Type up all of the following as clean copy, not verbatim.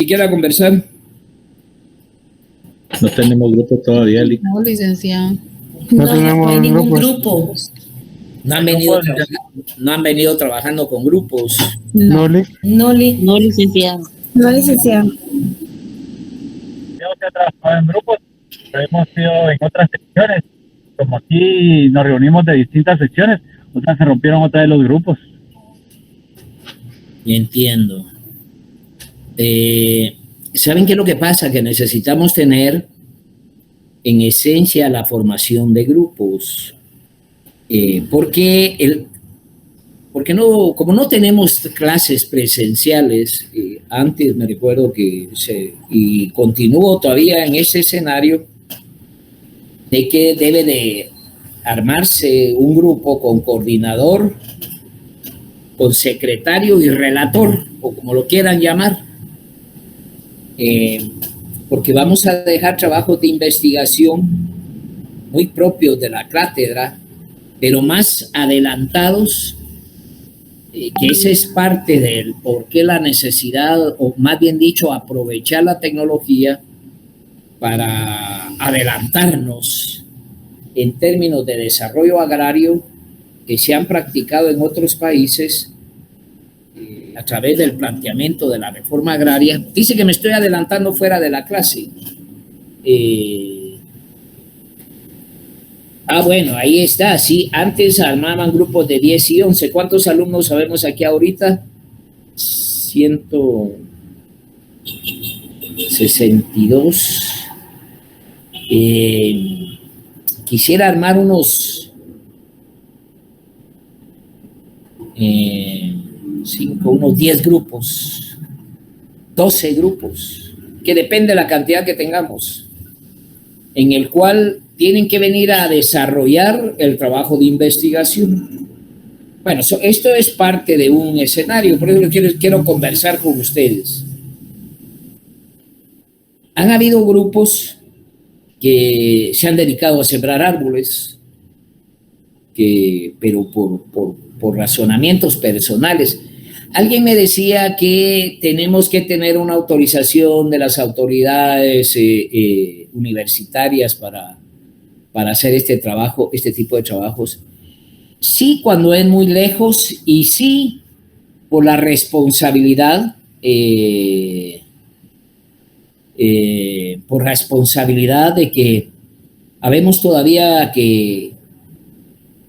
¿Y quiera conversar? No tenemos grupo todavía, Lic. No, licenciado. No hay ningún grupo. No han venido trabajando con grupos. No, Lic. No, licenciado. No, licenciado. Yo se ha trabajado en grupos, pero hemos sido en otras secciones. Como aquí nos reunimos de distintas secciones, otras se rompieron otra de los grupos. Entiendo. ¿Saben qué es lo que pasa? Que necesitamos tener en esencia la formación de grupos. Porque no, como no tenemos clases presenciales, antes me recuerdo y continúo todavía en ese escenario de que debe de armarse un grupo con coordinador, con secretario y relator, o como lo quieran llamar, porque vamos a dejar trabajos de investigación muy propios de la cátedra, pero más adelantados, que esa es parte del por qué la necesidad, o más bien dicho, aprovechar la tecnología para adelantarnos en términos de desarrollo agrario que se han practicado en otros países a través del planteamiento de la reforma agraria. Dice que me estoy adelantando fuera de la clase. Bueno, ahí está, sí, antes armaban grupos de 10 y 11. ¿Cuántos alumnos sabemos aquí ahorita? 162. Quisiera armar unos 10 grupos, 12 grupos, que depende de la cantidad que tengamos, en el cual tienen que venir a desarrollar el trabajo de investigación. Bueno, esto es parte de un escenario, por eso quiero conversar con ustedes. Han habido grupos que se han dedicado a sembrar árboles, pero por razonamientos personales. Alguien me decía que tenemos que tener una autorización de las autoridades universitarias para hacer este trabajo, este tipo de trabajos. Sí, cuando es muy lejos, y sí por la responsabilidad, de que habemos todavía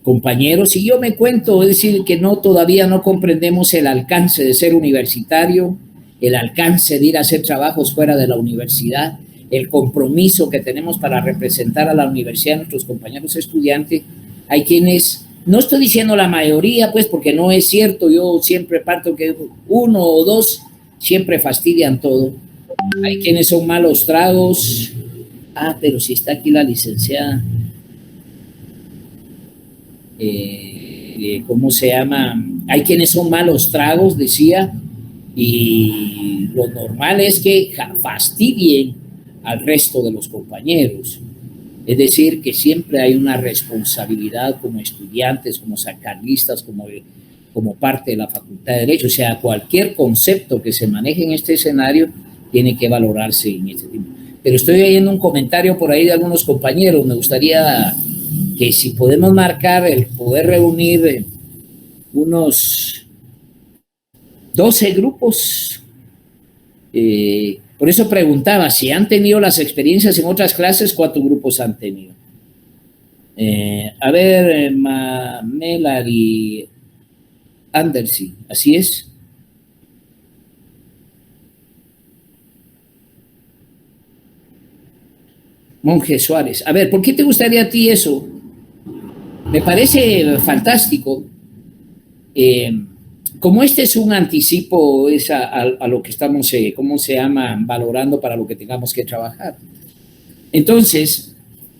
compañeros, y yo me cuento, es decir, que todavía no comprendemos el alcance de ser universitario, el alcance de ir a hacer trabajos fuera de la universidad, el compromiso que tenemos para representar a la universidad, a nuestros compañeros estudiantes. Hay quienes, no estoy diciendo la mayoría, pues, porque no es cierto, yo siempre parto que uno o dos siempre fastidian todo. Hay quienes son malos tragos. Pero si está aquí la licenciada. ¿Cómo se llama? Hay quienes son malos tragos, decía, y lo normal es que fastidien al resto de los compañeros. Es decir, que siempre hay una responsabilidad como estudiantes, como sacarlistas, como parte de la Facultad de Derecho. O sea, cualquier concepto que se maneje en este escenario tiene que valorarse en este tiempo. Pero estoy oyendo un comentario por ahí de algunos compañeros. Me gustaría que si podemos marcar el poder reunir unos 12 grupos. Por eso preguntaba si han tenido las experiencias en otras clases, ¿cuántos grupos han tenido? A ver, Melanie Anderson, ¿así es? Monje Suárez. A ver, ¿por qué te gustaría a ti eso? Me parece fantástico. Como este es un anticipo a lo que estamos, ¿cómo se llama?, valorando para lo que tengamos que trabajar. Entonces,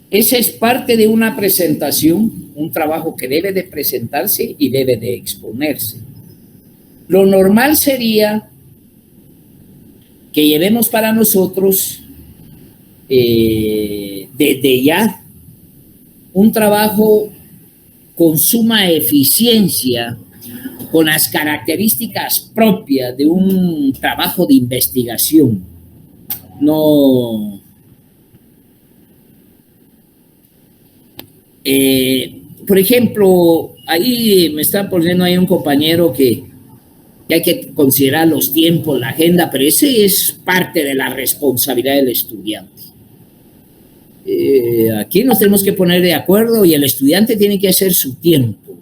esa es parte de una presentación, un trabajo que debe de presentarse y debe de exponerse. Lo normal sería que llevemos para nosotros desde ya un trabajo con suma eficiencia con las características propias de un trabajo de investigación. No. Por ejemplo, ahí me está poniendo ahí un compañero que hay que considerar los tiempos, la agenda, pero ese es parte de la responsabilidad del estudiante. Aquí nos tenemos que poner de acuerdo y el estudiante tiene que hacer su tiempo.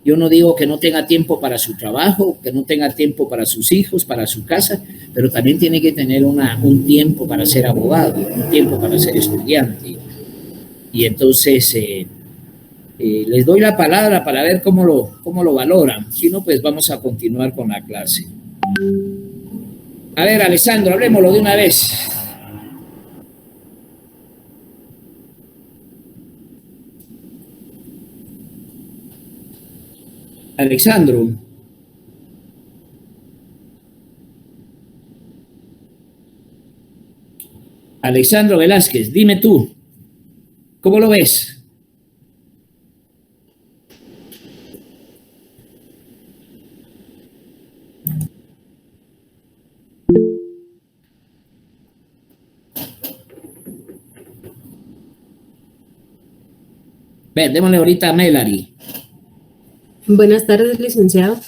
Yo no digo que no tenga tiempo para su trabajo, que no tenga tiempo para sus hijos, para su casa, pero también tiene que tener un tiempo para ser abogado, un tiempo para ser estudiante. Y entonces les doy la palabra para ver cómo lo valoran. Si no, pues vamos a continuar con la clase. A ver, Alessandro, hablemoslo de una vez. Alexandro. Alexandro Velázquez, dime tú, ¿cómo lo ves? Ven, démosle ahorita a Melanie. Buenas tardes, licenciado.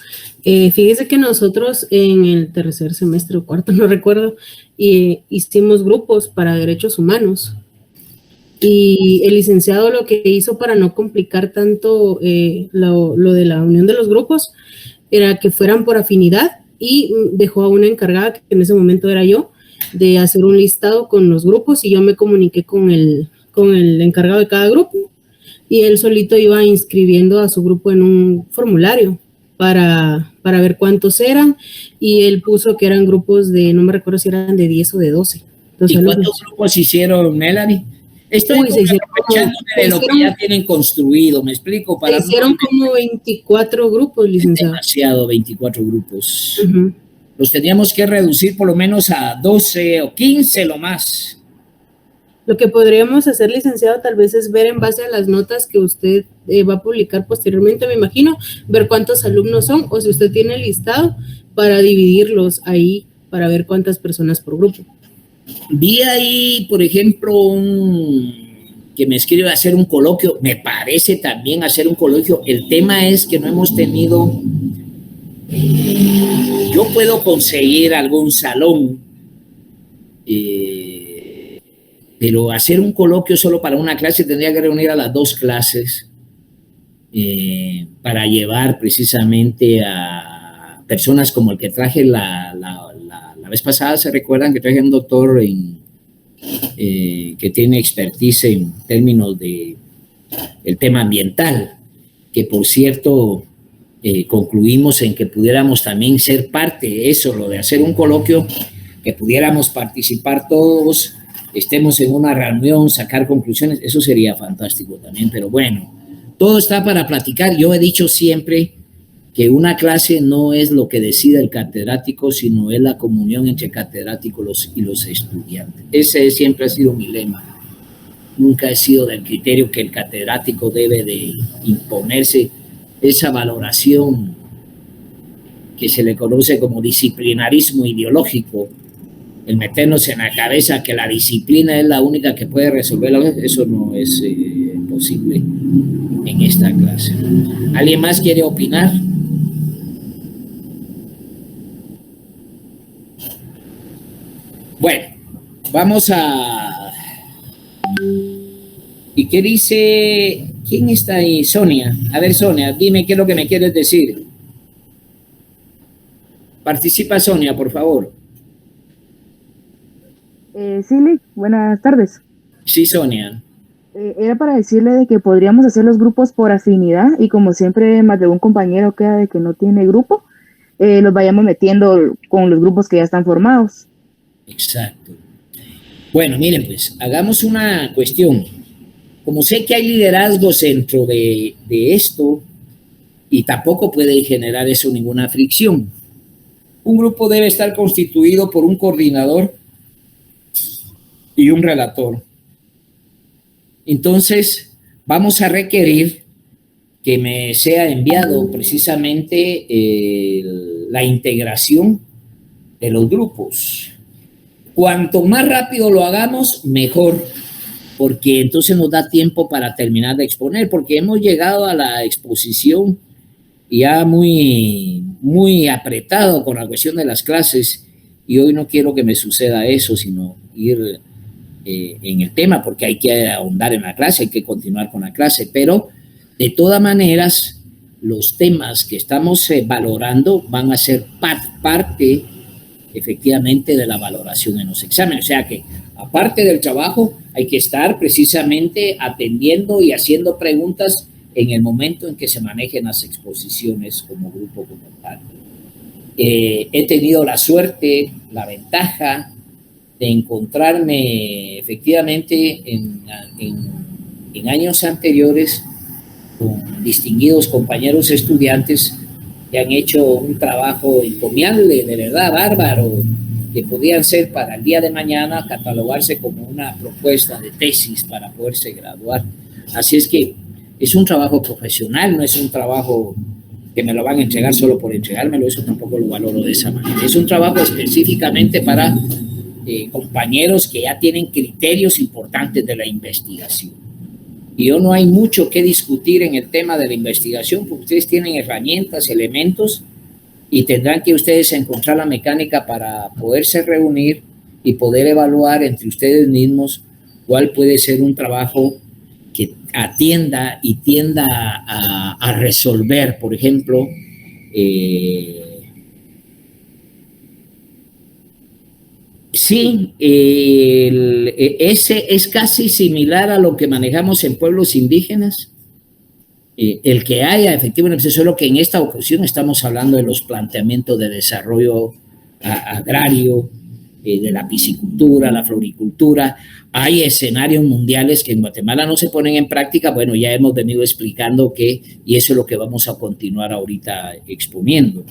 Fíjese que nosotros en el tercer semestre o cuarto, no recuerdo, hicimos grupos para derechos humanos. Y el licenciado lo que hizo para no complicar tanto lo de la unión de los grupos era que fueran por afinidad y dejó a una encargada, que en ese momento era yo, de hacer un listado con los grupos y yo me comuniqué con el encargado de cada grupo. Y él solito iba inscribiendo a su grupo en un formulario para ver cuántos eran, y él puso que eran grupos de, no me recuerdo si eran de 10 o de 12. Entonces, ¿y cuántos grupos hicieron, Melanie? Estoy aprovechándome de lo que ya tienen construido, ¿me explico? Se hicieron como 24 grupos, licenciado. Demasiado, 24 grupos. Los teníamos que reducir por lo menos a 12 o 15 lo más. Lo que podríamos hacer, licenciado, tal vez es ver en base a las notas que usted va a publicar posteriormente, me imagino, ver cuántos alumnos son, o si usted tiene el listado, para dividirlos ahí, para ver cuántas personas por grupo. Vi ahí, por ejemplo, que me escribe hacer un coloquio. Me parece también hacer un coloquio. El tema es que no hemos tenido... yo puedo conseguir algún salón, pero hacer un coloquio solo para una clase tendría que reunir a las dos clases para llevar precisamente a personas como el que traje la vez pasada. ¿Se recuerdan que traje a un doctor que tiene expertise en términos de el tema ambiental? Que por cierto concluimos en que pudiéramos también ser parte de eso, lo de hacer un coloquio, que pudiéramos participar todos, estemos en una reunión, sacar conclusiones. Eso sería fantástico también, pero bueno, todo está para platicar. Yo he dicho siempre que una clase no es lo que decide el catedrático, sino es la comunión entre catedráticos y los estudiantes. Ese siempre ha sido mi lema. Nunca he sido del criterio que el catedrático debe de imponerse esa valoración que se le conoce como disciplinarismo ideológico, el meternos en la cabeza que la disciplina es la única que puede resolver. Eso no es posible en esta clase. ¿Alguien más quiere opinar? Bueno, vamos a... ¿Y qué dice? ¿Quién está ahí? Sonia. A ver, Sonia, dime qué es lo que me quieres decir. Participa, Sonia, por favor. Sí, buenas tardes. Sí, Sonia. Era para decirle de que podríamos hacer los grupos por afinidad, y como siempre más de un compañero queda de que no tiene grupo, los vayamos metiendo con los grupos que ya están formados. Exacto. Bueno, miren, pues, hagamos una cuestión. Como sé que hay liderazgos dentro de esto, y tampoco puede generar eso ninguna fricción, un grupo debe estar constituido por un coordinador y un relator. Entonces, vamos a requerir que me sea enviado precisamente la integración de los grupos. Cuanto más rápido lo hagamos, mejor, porque entonces nos da tiempo para terminar de exponer, porque hemos llegado a la exposición ya muy apretado con la cuestión de las clases, y hoy no quiero que me suceda eso, sino ir en el tema, porque hay que ahondar en la clase, hay que continuar con la clase, pero de todas maneras los temas que estamos valorando van a ser parte efectivamente de la valoración en los exámenes. O sea que aparte del trabajo hay que estar precisamente atendiendo y haciendo preguntas en el momento en que se manejen las exposiciones como grupo como tal. He tenido la suerte, la ventaja de encontrarme efectivamente en años anteriores con distinguidos compañeros estudiantes que han hecho un trabajo encomiable, de verdad bárbaro, que podían ser para el día de mañana catalogarse como una propuesta de tesis para poderse graduar. Así es que es un trabajo profesional, no es un trabajo que me lo van a entregar solo por entregármelo, eso tampoco lo valoro de esa manera. Es un trabajo específicamente para compañeros que ya tienen criterios importantes de la investigación. Y no hay mucho que discutir en el tema de la investigación, porque ustedes tienen herramientas, elementos, y tendrán que ustedes encontrar la mecánica para poderse reunir y poder evaluar entre ustedes mismos cuál puede ser un trabajo que atienda y tienda a resolver, por ejemplo, sí, ese es casi similar a lo que manejamos en pueblos indígenas. El que haya efectivamente, solo que en esta ocasión estamos hablando de los planteamientos de desarrollo agrario, de la piscicultura, la floricultura. Hay escenarios mundiales que en Guatemala no se ponen en práctica. Bueno, ya hemos venido explicando que, y eso es lo que vamos a continuar ahorita exponiendo.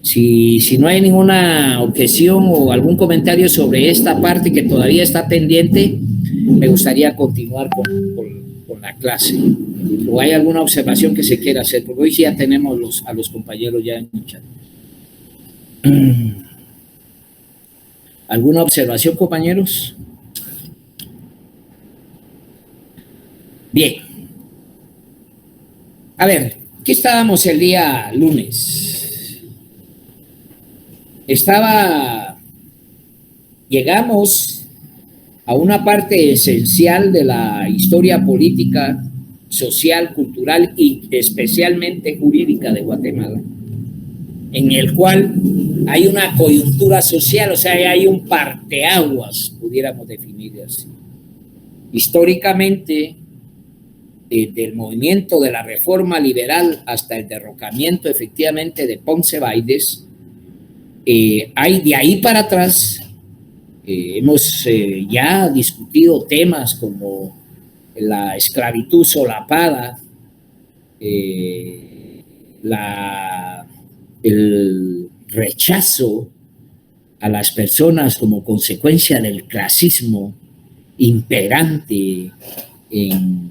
Si no hay ninguna objeción o algún comentario sobre esta parte que todavía está pendiente, me gustaría continuar con la clase. ¿O hay alguna observación que se quiera hacer? Porque hoy sí ya tenemos a los compañeros ya en el chat. ¿Alguna observación, compañeros? Bien. A ver, ¿qué estábamos el día lunes? Llegamos a una parte esencial de la historia política, social, cultural y especialmente jurídica de Guatemala, en el cual hay una coyuntura social, o sea, hay un parteaguas, pudiéramos definir así. Históricamente, desde el movimiento de la reforma liberal hasta el derrocamiento efectivamente de Ponce Baides, hay de ahí para atrás, hemos ya discutido temas como la esclavitud solapada, el rechazo a las personas como consecuencia del clasismo imperante en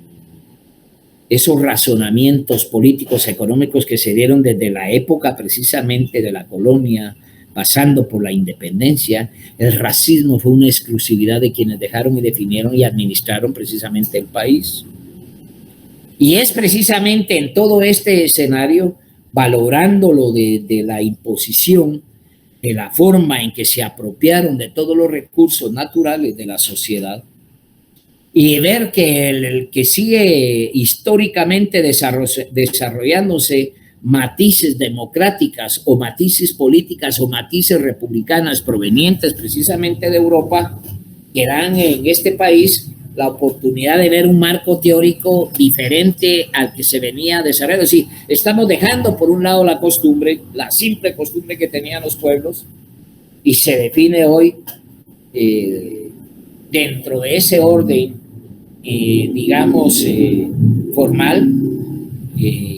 esos razonamientos políticos económicos que se dieron desde la época precisamente de la colonia, pasando por la independencia. El racismo fue una exclusividad de quienes dejaron y definieron y administraron precisamente el país. Y es precisamente en todo este escenario, valorándolo de la imposición, de la forma en que se apropiaron de todos los recursos naturales de la sociedad, y ver que el que sigue históricamente desarrollándose matices democráticas o matices políticas o matices republicanas provenientes precisamente de Europa, que dan en este país la oportunidad de ver un marco teórico diferente al que se venía desarrollando. Es decir, estamos dejando por un lado la costumbre, la simple costumbre que tenían los pueblos, y se define hoy dentro de ese orden, digamos, formal,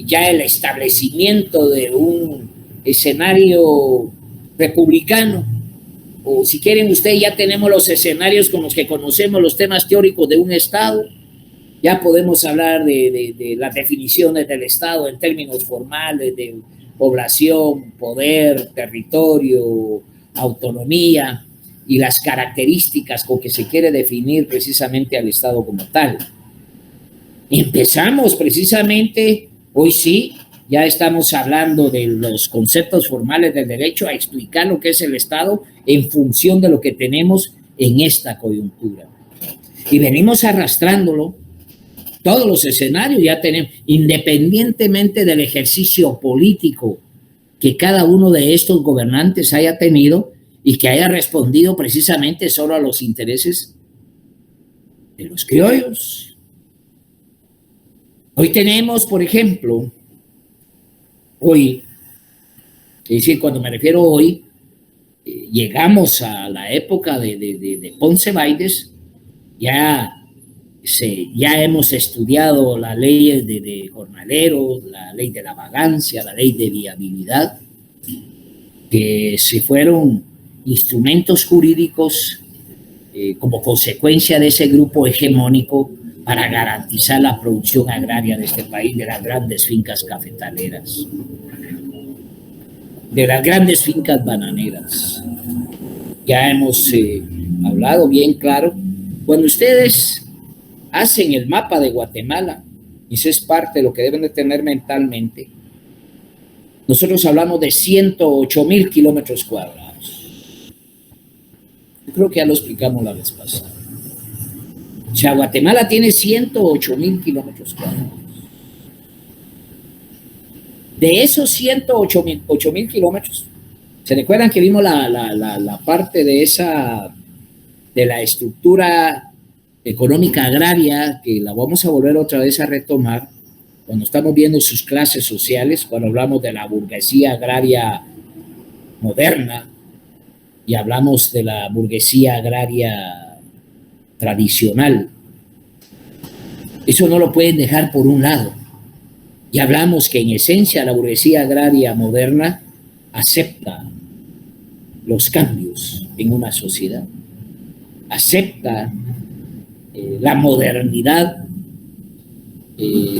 ya el establecimiento de un escenario republicano, o si quieren ustedes, ya tenemos los escenarios con los que conocemos los temas teóricos de un Estado, Ya podemos hablar de las definiciones del Estado en términos formales de población, poder, territorio, autonomía y las características con que se quiere definir precisamente al Estado como tal. Empezamos precisamente, hoy sí, ya estamos hablando de los conceptos formales del derecho, a explicar lo que es el Estado en función de lo que tenemos en esta coyuntura. Y venimos arrastrándolo. Todos los escenarios ya tenemos, independientemente del ejercicio político que cada uno de estos gobernantes haya tenido y que haya respondido precisamente solo a los intereses de los criollos. Hoy tenemos, por ejemplo, hoy, es decir, cuando me refiero hoy, llegamos a la época de Ponce Baides, ya hemos estudiado las leyes de jornaleros, la ley de la vagancia, la ley de viabilidad, que se fueron instrumentos jurídicos como consecuencia de ese grupo hegemónico para garantizar la producción agraria de este país, de las grandes fincas cafetaleras, de las grandes fincas bananeras. Ya hemos hablado bien claro. Cuando ustedes hacen el mapa de Guatemala, y eso es parte de lo que deben de tener mentalmente, nosotros hablamos de 108,000 kilómetros cuadrados. Yo creo que ya lo explicamos la vez pasada. O sea, Guatemala tiene 108,000 kilómetros cuadrados. De esos 108,000 kilómetros, ¿se recuerdan que vimos la parte de la estructura económica agraria, que la vamos a volver otra vez a retomar cuando estamos viendo sus clases sociales, cuando hablamos de la burguesía agraria moderna y hablamos de la burguesía agraria tradicional? Eso no lo pueden dejar por un lado. Y hablamos que en esencia la burguesía agraria moderna acepta los cambios en una sociedad, acepta la modernidad,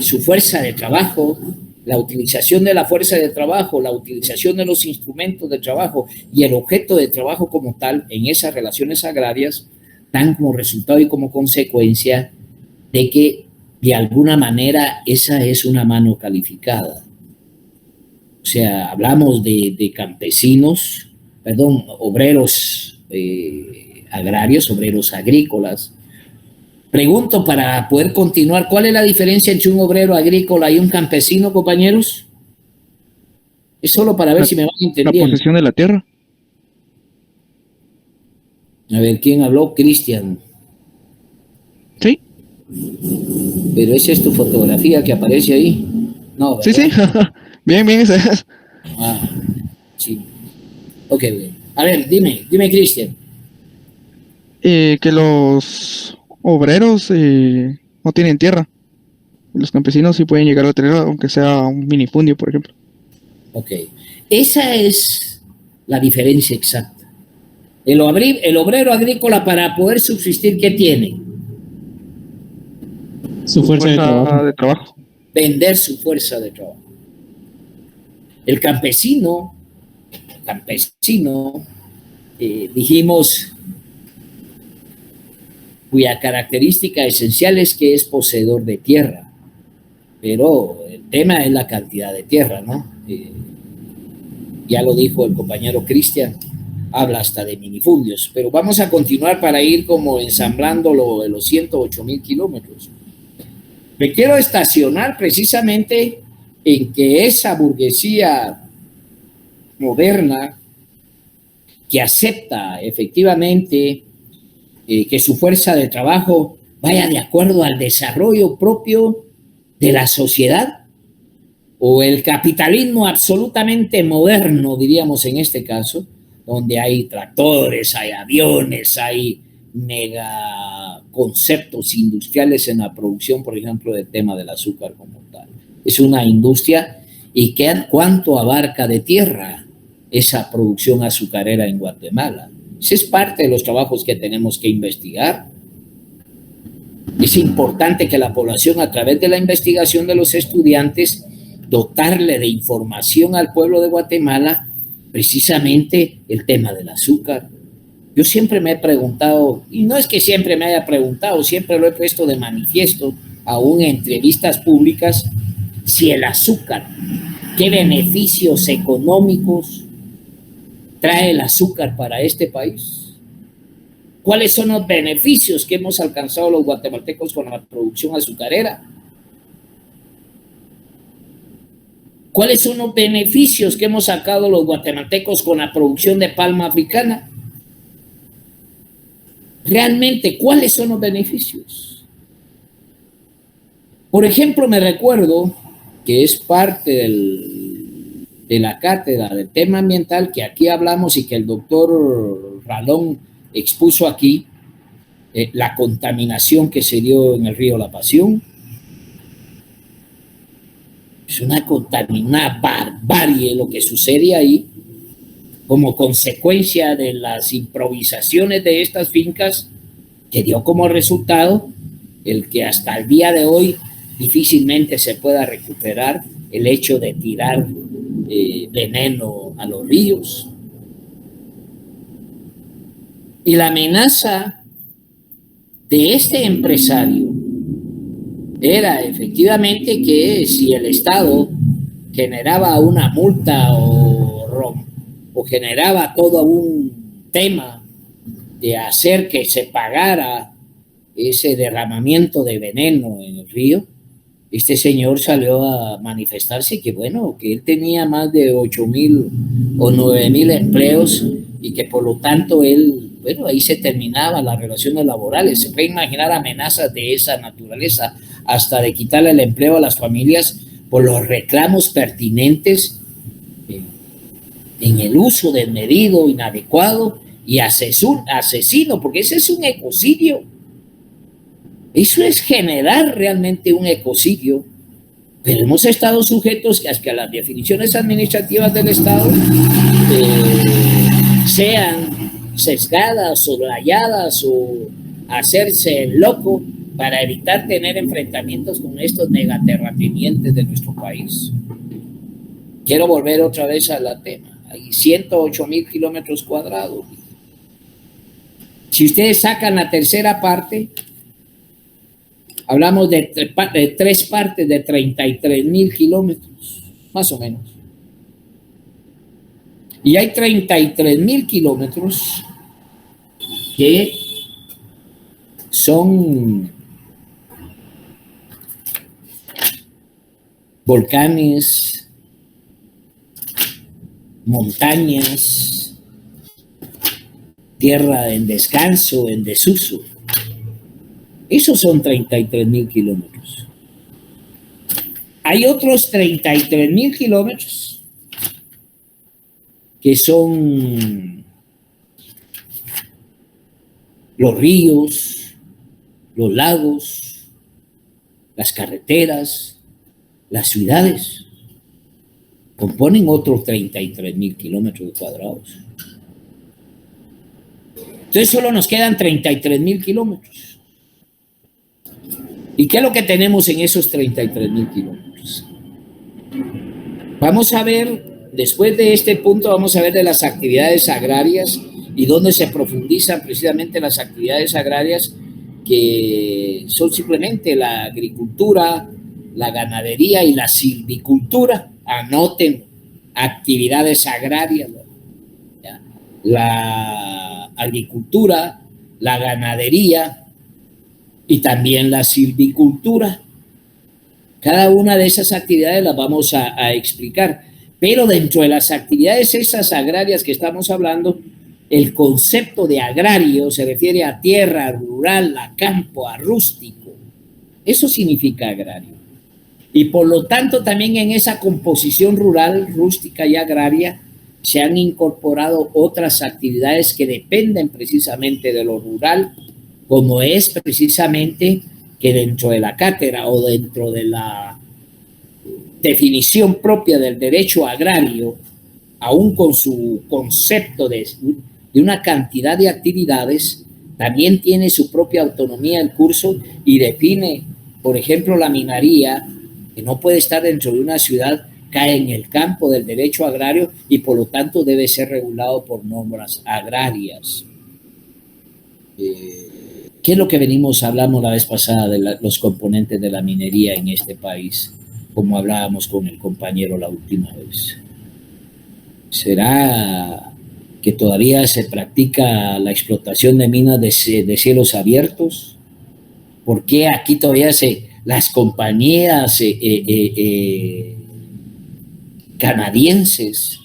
su fuerza de trabajo, la utilización de la fuerza de trabajo, la utilización de los instrumentos de trabajo y el objeto de trabajo como tal en esas relaciones agrarias, dan como resultado y como consecuencia de que de alguna manera esa es una mano calificada. O sea, hablamos de campesinos, obreros agrarios, obreros agrícolas. Pregunto para poder continuar, ¿cuál es la diferencia entre un obrero agrícola y un campesino, compañeros? Es solo para ver si me van entendiendo. La posesión de la tierra. A ver, ¿quién habló? Cristian. Sí. Pero esa es tu fotografía que aparece ahí. No, ¿verdad? Sí. Bien, esa es. Ah, sí. Ok, bien. A ver, dime, Cristian. Que los obreros no tienen tierra. Los campesinos sí pueden llegar a tener, aunque sea un minifundio, por ejemplo. Ok. Esa es la diferencia exacta. El obrero agrícola, para poder subsistir, ¿qué tiene? Su fuerza de trabajo. Vender su fuerza de trabajo. El campesino, dijimos, cuya característica esencial es que es poseedor de tierra, pero el tema es la cantidad de tierra, ¿no? Ya lo dijo el compañero Cristian, habla hasta de minifundios, pero vamos a continuar para ir como ensamblando de los 108,000 kilómetros. Me quiero estacionar precisamente en que esa burguesía moderna que acepta efectivamente que su fuerza de trabajo vaya de acuerdo al desarrollo propio de la sociedad, o el capitalismo absolutamente moderno, diríamos en este caso, donde hay tractores, hay aviones, hay mega conceptos industriales en la producción, por ejemplo, del tema del azúcar como tal. Es una industria. ¿Y cuánto abarca de tierra esa producción azucarera en Guatemala? Ese es parte de los trabajos que tenemos que investigar. Es importante que la población, a través de la investigación de los estudiantes, dotarle de información al pueblo de Guatemala precisamente el tema del azúcar. Yo siempre me he preguntado, y no es que siempre me haya preguntado, siempre lo he puesto de manifiesto, aún en entrevistas públicas, si el azúcar, qué beneficios económicos trae el azúcar para este país. ¿Cuáles son los beneficios que hemos alcanzado los guatemaltecos con la producción azucarera? ¿Cuáles son los beneficios que hemos sacado los guatemaltecos con la producción de palma africana? Realmente, ¿cuáles son los beneficios? Por ejemplo, me recuerdo que es parte de la cátedra del tema ambiental que aquí hablamos y que el doctor Ralón expuso aquí, la contaminación que se dio en el río La Pasión. Es una barbarie lo que sucede ahí como consecuencia de las improvisaciones de estas fincas, que dio como resultado el que hasta el día de hoy difícilmente se pueda recuperar el hecho de tirar veneno a los ríos. Y la amenaza de este empresario era efectivamente que si el Estado generaba una multa o generaba todo un tema de hacer que se pagara ese derramamiento de veneno en el río, este señor salió a manifestarse que bueno, que él tenía más de 8,000 o 9,000 empleos y que por lo tanto él, bueno, ahí se terminaban las relaciones laborales. Se puede imaginar amenazas de esa naturaleza, hasta de quitarle el empleo a las familias por los reclamos pertinentes en el uso del medido inadecuado y asesino, porque ese es un ecocidio. Eso es generar realmente un ecocidio, pero hemos estado sujetos a que las definiciones administrativas del Estado sean sesgadas, soslayadas o hacerse el loco para evitar tener enfrentamientos con estos megaterratenientes de nuestro país. Quiero volver otra vez al tema. Hay 108,000 kilómetros cuadrados. Si ustedes sacan la tercera parte, hablamos de tres partes de 33,000 kilómetros, más o menos. Y hay 33,000 kilómetros que son volcanes, montañas, tierra en descanso, en desuso. Esos son 33,000 kilómetros. Hay otros 33,000 kilómetros que son los ríos, los lagos, las carreteras, las ciudades. Componen otros 33,000 kilómetros cuadrados. Entonces solo nos quedan 33,000 kilómetros. ¿Y qué es lo que tenemos en esos 33,000 kilómetros? Vamos a ver, después de este punto, vamos a ver de las actividades agrarias y dónde se profundizan precisamente las actividades agrarias, que son simplemente la agricultura, la ganadería y la silvicultura. Anoten, actividades agrarias, ¿ya? La agricultura, la ganadería y también la silvicultura. Cada una de esas actividades las vamos a explicar, pero dentro de las actividades esas agrarias que estamos hablando, el concepto de agrario se refiere a tierra, rural, a campo, a rústico. Eso significa agrario. Y por lo tanto también en esa composición rural, rústica y agraria se han incorporado otras actividades que dependen precisamente de lo rural, como es precisamente que dentro de la cátedra o dentro de la definición propia del derecho agrario, aún con su concepto de una cantidad de actividades, también tiene su propia autonomía el curso y define, por ejemplo, la minería, que no puede estar dentro de una ciudad, cae en el campo del derecho agrario y por lo tanto debe ser regulado por normas agrarias. ¿Qué es lo que hablamos la vez pasada de los componentes de la minería en este país? Como hablábamos con el compañero la última vez. ¿Será que todavía se practica la explotación de minas de cielos abiertos? ¿Por qué aquí todavía las compañías canadienses,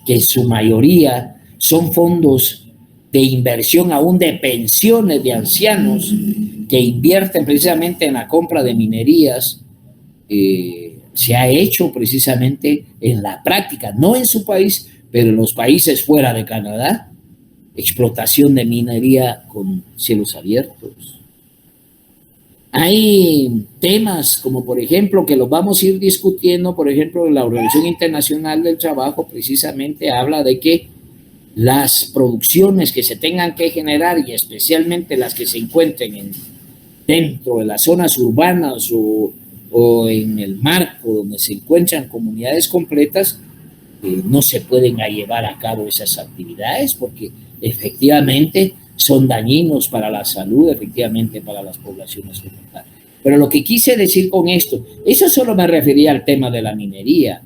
que en su mayoría son fondos de inversión aún de pensiones de ancianos que invierten precisamente en la compra de minerías, se ha hecho precisamente en la práctica, no en su país, pero en los países fuera de Canadá, explotación de minería con cielos abiertos? Hay temas como, por ejemplo, que los vamos a ir discutiendo, por ejemplo, la Organización Internacional del Trabajo precisamente habla de que las producciones que se tengan que generar, y especialmente las que se encuentren dentro de las zonas urbanas o en el marco donde se encuentran comunidades completas, no se pueden llevar a cabo esas actividades porque efectivamente son dañinos para la salud, efectivamente para las poblaciones locales. Pero lo que quise decir con esto, eso solo me refería al tema de la minería.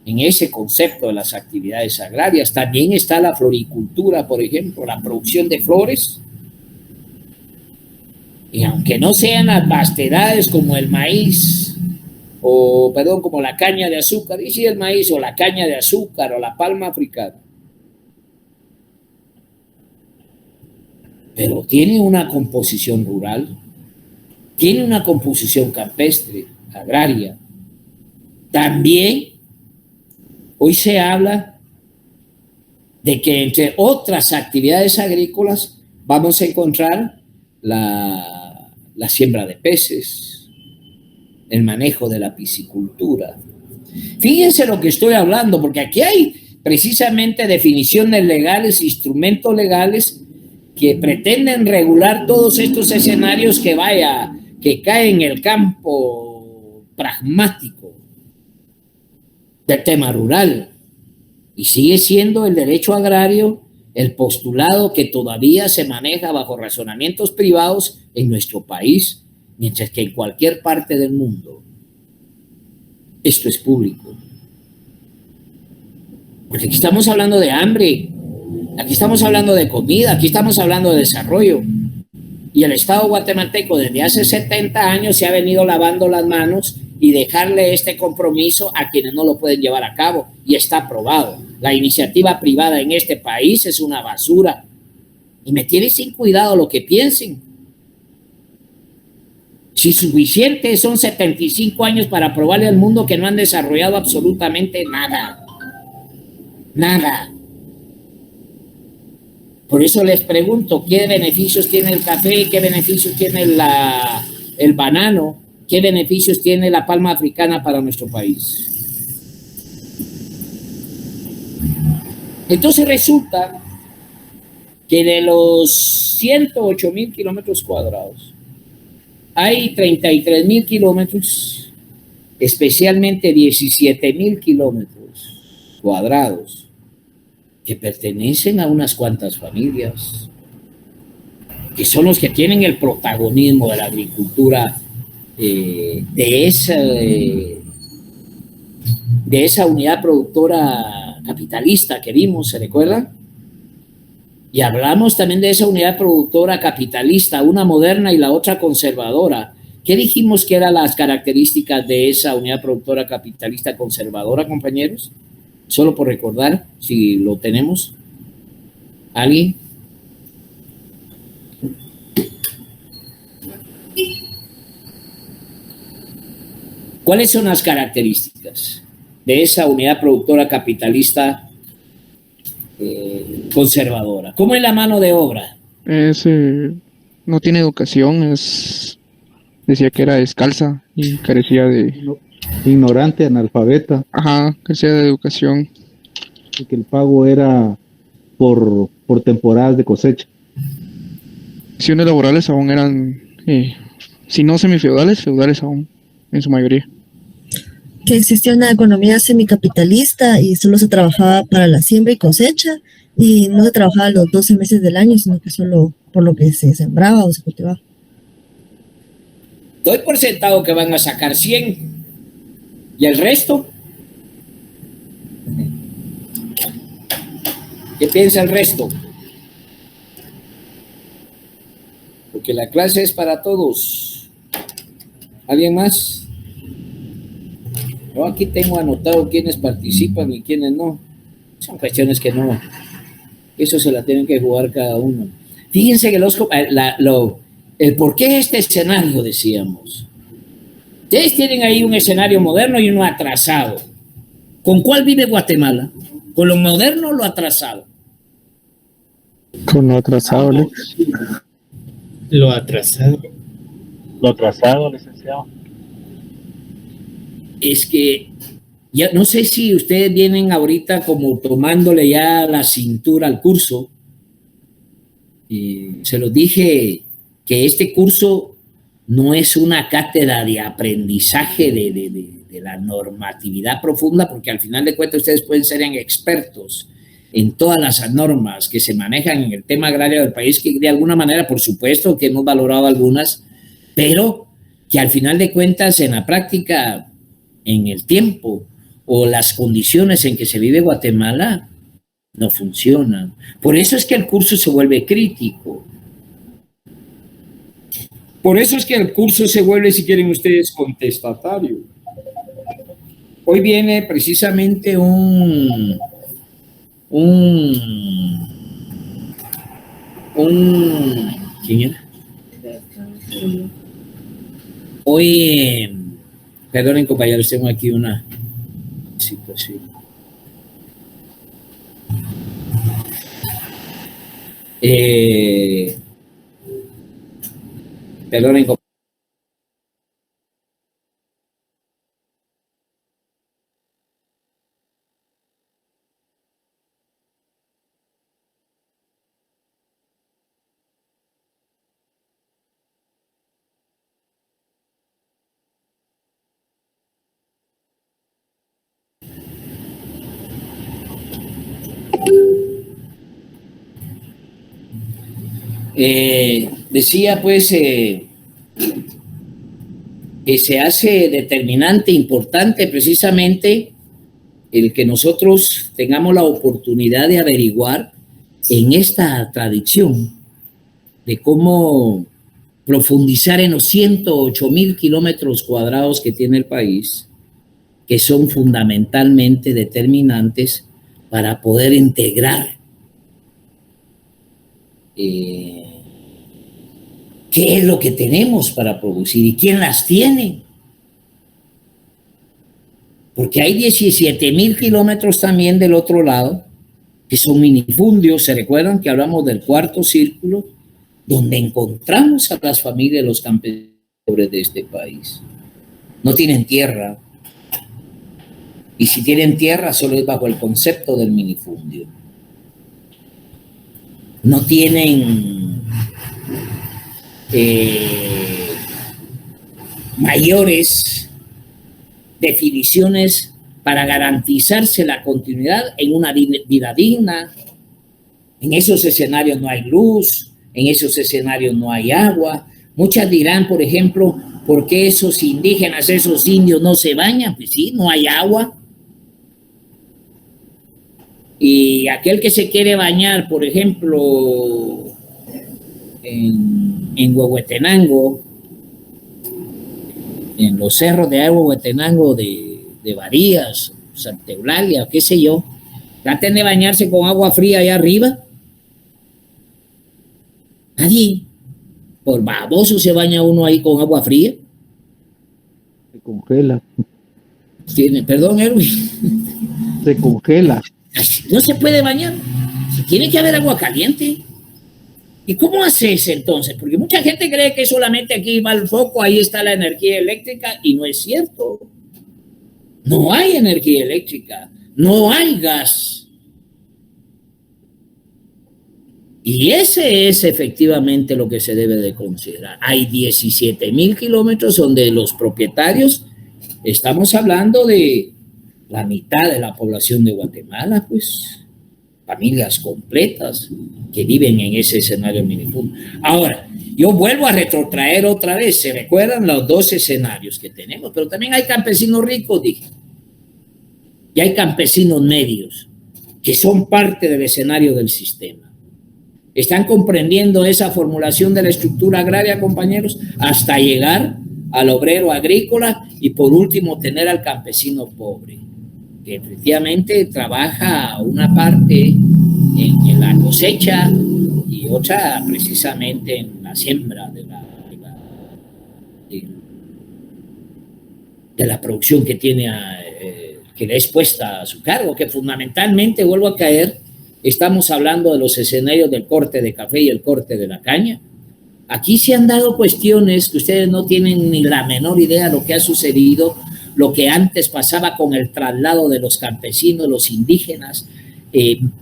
En ese concepto de las actividades agrarias también está la floricultura, por ejemplo, la producción de flores. Y aunque no sean las vastedades como el maíz, como la caña de azúcar, y sí el maíz o la caña de azúcar o la palma africana, pero tiene una composición rural, tiene una composición campestre, agraria. También hoy se habla de que entre otras actividades agrícolas vamos a encontrar la siembra de peces, el manejo de la piscicultura. Fíjense lo que estoy hablando, porque aquí hay precisamente definiciones legales, instrumentos legales que pretenden regular todos estos escenarios que caen en el campo pragmático del tema rural. Y sigue siendo el derecho agrario el postulado que todavía se maneja bajo razonamientos privados en nuestro país, mientras que en cualquier parte del mundo esto es público. Porque aquí estamos hablando de hambre, aquí estamos hablando de comida, aquí estamos hablando de desarrollo. Y el Estado guatemalteco desde hace 70 años se ha venido lavando las manos y dejarle este compromiso a quienes no lo pueden llevar a cabo, y está aprobado. La iniciativa privada en este país es una basura y me tiene sin cuidado lo que piensen. Si suficiente son 75 años para probarle al mundo que no han desarrollado absolutamente nada. Nada. Por eso les pregunto, ¿qué beneficios tiene el café? ¿Qué beneficios tiene el banano? ¿Qué beneficios tiene la palma africana para nuestro país? Entonces resulta que de los 108,000 kilómetros cuadrados, hay 33,000 kilómetros, especialmente 17,000 kilómetros cuadrados, que pertenecen a unas cuantas familias, que son los que tienen el protagonismo de la agricultura, de esa unidad productora capitalista que vimos, ¿se recuerdan? Y hablamos también de esa unidad productora capitalista, una moderna y la otra conservadora. ¿Qué dijimos que eran las características de esa unidad productora capitalista conservadora, compañeros? Solo por recordar, si lo tenemos. ¿Alguien? ¿Cuáles son las características de esa unidad productora capitalista conservadora? ¿Cómo es la mano de obra? No tiene educación, decía que era descalza y carecía de... Ignorante, analfabeta. Ajá, carecía de educación. Y que el pago era por temporadas de cosecha. condiciones laborales aún eran, si no semifeudales, feudales aún, en su mayoría. Que existía una economía semicapitalista y solo se trabajaba para la siembra y cosecha y no se trabajaba los 12 meses del año, sino que solo por lo que se sembraba o se cultivaba. Doy por sentado que van a sacar 100 y el resto. ¿Qué piensa el resto? Porque la clase es para todos. ¿Alguien más? Yo aquí tengo anotado quiénes participan y quiénes no. Son cuestiones que no. Eso se la tienen que jugar cada uno. Fíjense que el por qué este escenario, decíamos. Ustedes tienen ahí un escenario moderno y uno atrasado. ¿Con cuál vive Guatemala? ¿Con lo moderno o lo atrasado? Con lo atrasado, Alex. Lo atrasado. Lo atrasado, licenciado. Es que ya no sé si ustedes vienen ahorita como tomándole ya la cintura al curso. Y se los dije que este curso no es una cátedra de aprendizaje de la normatividad profunda, porque al final de cuentas ustedes pueden ser expertos en todas las normas que se manejan en el tema agrario del país, que de alguna manera, por supuesto, que hemos valorado algunas, pero que al final de cuentas en la práctica, en el tiempo o las condiciones en que se vive Guatemala, no funcionan. Por eso es que el curso se vuelve crítico. Por eso es que el curso se vuelve, si quieren ustedes, contestatario. Hoy viene precisamente ¿quién era? Hoy, perdonen compañeros, tengo aquí una situación. Perdonen compañeros. Decía pues que se hace determinante, importante precisamente el que nosotros tengamos la oportunidad de averiguar en esta tradición de cómo profundizar en los 108,000 kilómetros cuadrados que tiene el país, que son fundamentalmente determinantes para poder integrar qué es lo que tenemos para producir y quién las tiene. Porque hay 17,000 kilómetros también del otro lado, que son minifundios. ¿Se recuerdan que hablamos del cuarto círculo? Donde encontramos a las familias de los campesinos de este país. No tienen tierra. Y si tienen tierra, solo es bajo el concepto del minifundio. No tienen mayores definiciones para garantizarse la continuidad en una vida digna. En esos escenarios no hay luz, en esos escenarios no hay agua. Muchas dirán, por ejemplo, ¿por qué esos indígenas, esos indios no se bañan? Pues sí, no hay agua. Y aquel que se quiere bañar, por ejemplo, en Huehuetenango, en los cerros de Huehuetenango de Varías, Santa Eulalia, qué sé yo, traten de bañarse con agua fría allá arriba. Nadie. Por baboso se baña uno ahí con agua fría. Se congela. Perdón, Erwin. Se congela. No se puede bañar. Tiene que haber agua caliente. ¿Y cómo haces entonces? Porque mucha gente cree que solamente aquí va el foco, ahí está la energía eléctrica, y no es cierto. No hay energía eléctrica, no hay gas. Y ese es efectivamente lo que se debe de considerar. Hay 17,000 kilómetros donde los propietarios, estamos hablando de la mitad de la población de Guatemala, pues, familias completas que viven en ese escenario minifundio. Ahora, yo vuelvo a retrotraer otra vez, se recuerdan los dos escenarios que tenemos, pero también hay campesinos ricos, dije, y hay campesinos medios, que son parte del escenario del sistema. ¿Están comprendiendo esa formulación de la estructura agraria, compañeros? Hasta llegar al obrero agrícola y por último tener al campesino pobre, que efectivamente trabaja una parte en la cosecha y otra precisamente en la siembra de la producción que tiene que le es puesta a su cargo, que fundamentalmente, vuelvo a caer, estamos hablando de los escenarios del corte de café y el corte de la caña. Aquí se han dado cuestiones que ustedes no tienen ni la menor idea de lo que ha sucedido, lo que antes pasaba con el traslado de los campesinos, los indígenas,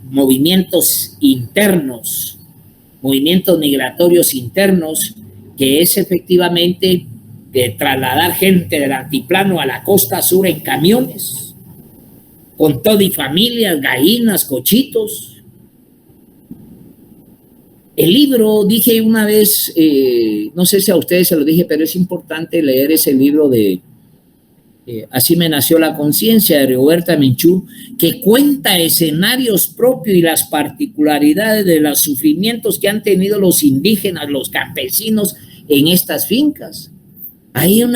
movimientos internos, movimientos migratorios internos, que es efectivamente de trasladar gente del altiplano a la costa sur en camiones, con todo y familias, gallinas, cochitos. El libro, dije una vez, no sé si a ustedes se lo dije, pero es importante leer ese libro de Así me nació la conciencia, de Rigoberta Menchú, que cuenta escenarios propios y las particularidades de los sufrimientos que han tenido los indígenas, los campesinos en estas fincas. Hay un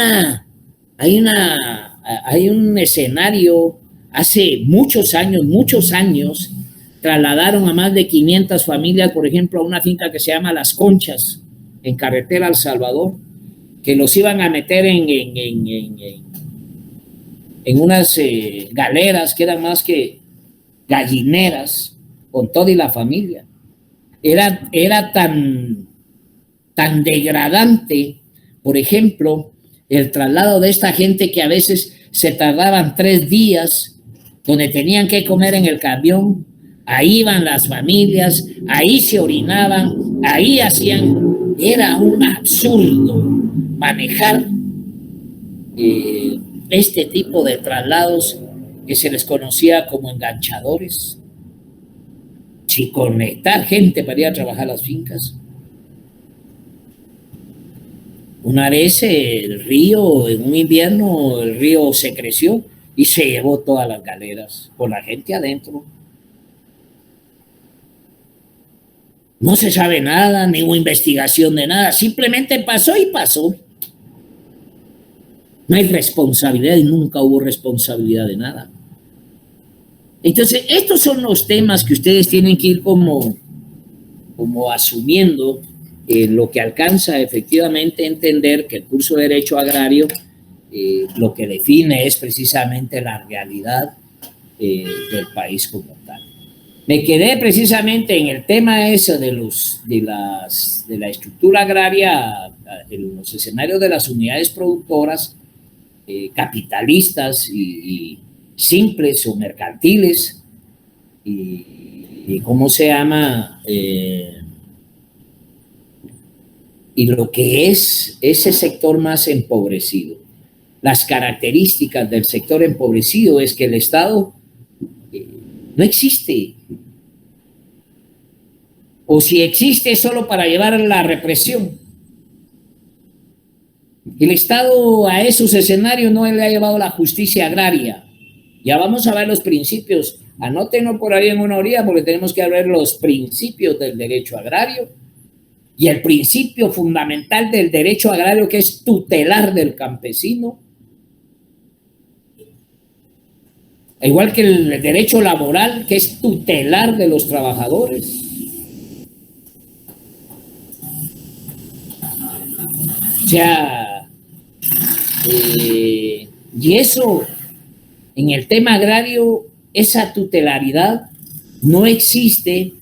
escenario, hace muchos años, trasladaron a más de 500 familias, por ejemplo, a una finca que se llama Las Conchas, en carretera El Salvador, que los iban a meter en unas galeras que eran más que gallineras, con toda y la familia. Era tan degradante, por ejemplo, el traslado de esta gente que a veces se tardaban 3 días, donde tenían que comer en el camión, ahí iban las familias, ahí se orinaban, ahí hacían, era un absurdo manejar este tipo de traslados que se les conocía como enganchadores, sin conectar gente para ir a trabajar a las fincas. Una vez el río, en un invierno, el río se creció y se llevó todas las galeras con la gente adentro. No se sabe nada, ni hubo investigación de nada, simplemente pasó y pasó. No hay responsabilidad y nunca hubo responsabilidad de nada. Entonces, estos son los temas que ustedes tienen que ir como asumiendo, lo que alcanza efectivamente a entender que el curso de Derecho Agrario lo que define es precisamente la realidad del país como tal. Me quedé precisamente en el tema ese de la estructura agraria, en los escenarios de las unidades productoras, capitalistas y simples o mercantiles, y cómo se llama, y lo que es ese sector más empobrecido. Las características del sector empobrecido es que el Estado no existe, o si existe solo para llevar la represión. El Estado a esos escenarios no le ha llevado la justicia agraria. Ya vamos a ver los principios. Anótenlo por ahí en una orilla porque tenemos que ver los principios del derecho agrario y el principio fundamental del derecho agrario, que es tutelar del campesino. Igual que el derecho laboral, que es tutelar de los trabajadores. O sea, y eso, en el tema agrario, esa tutelaridad no existe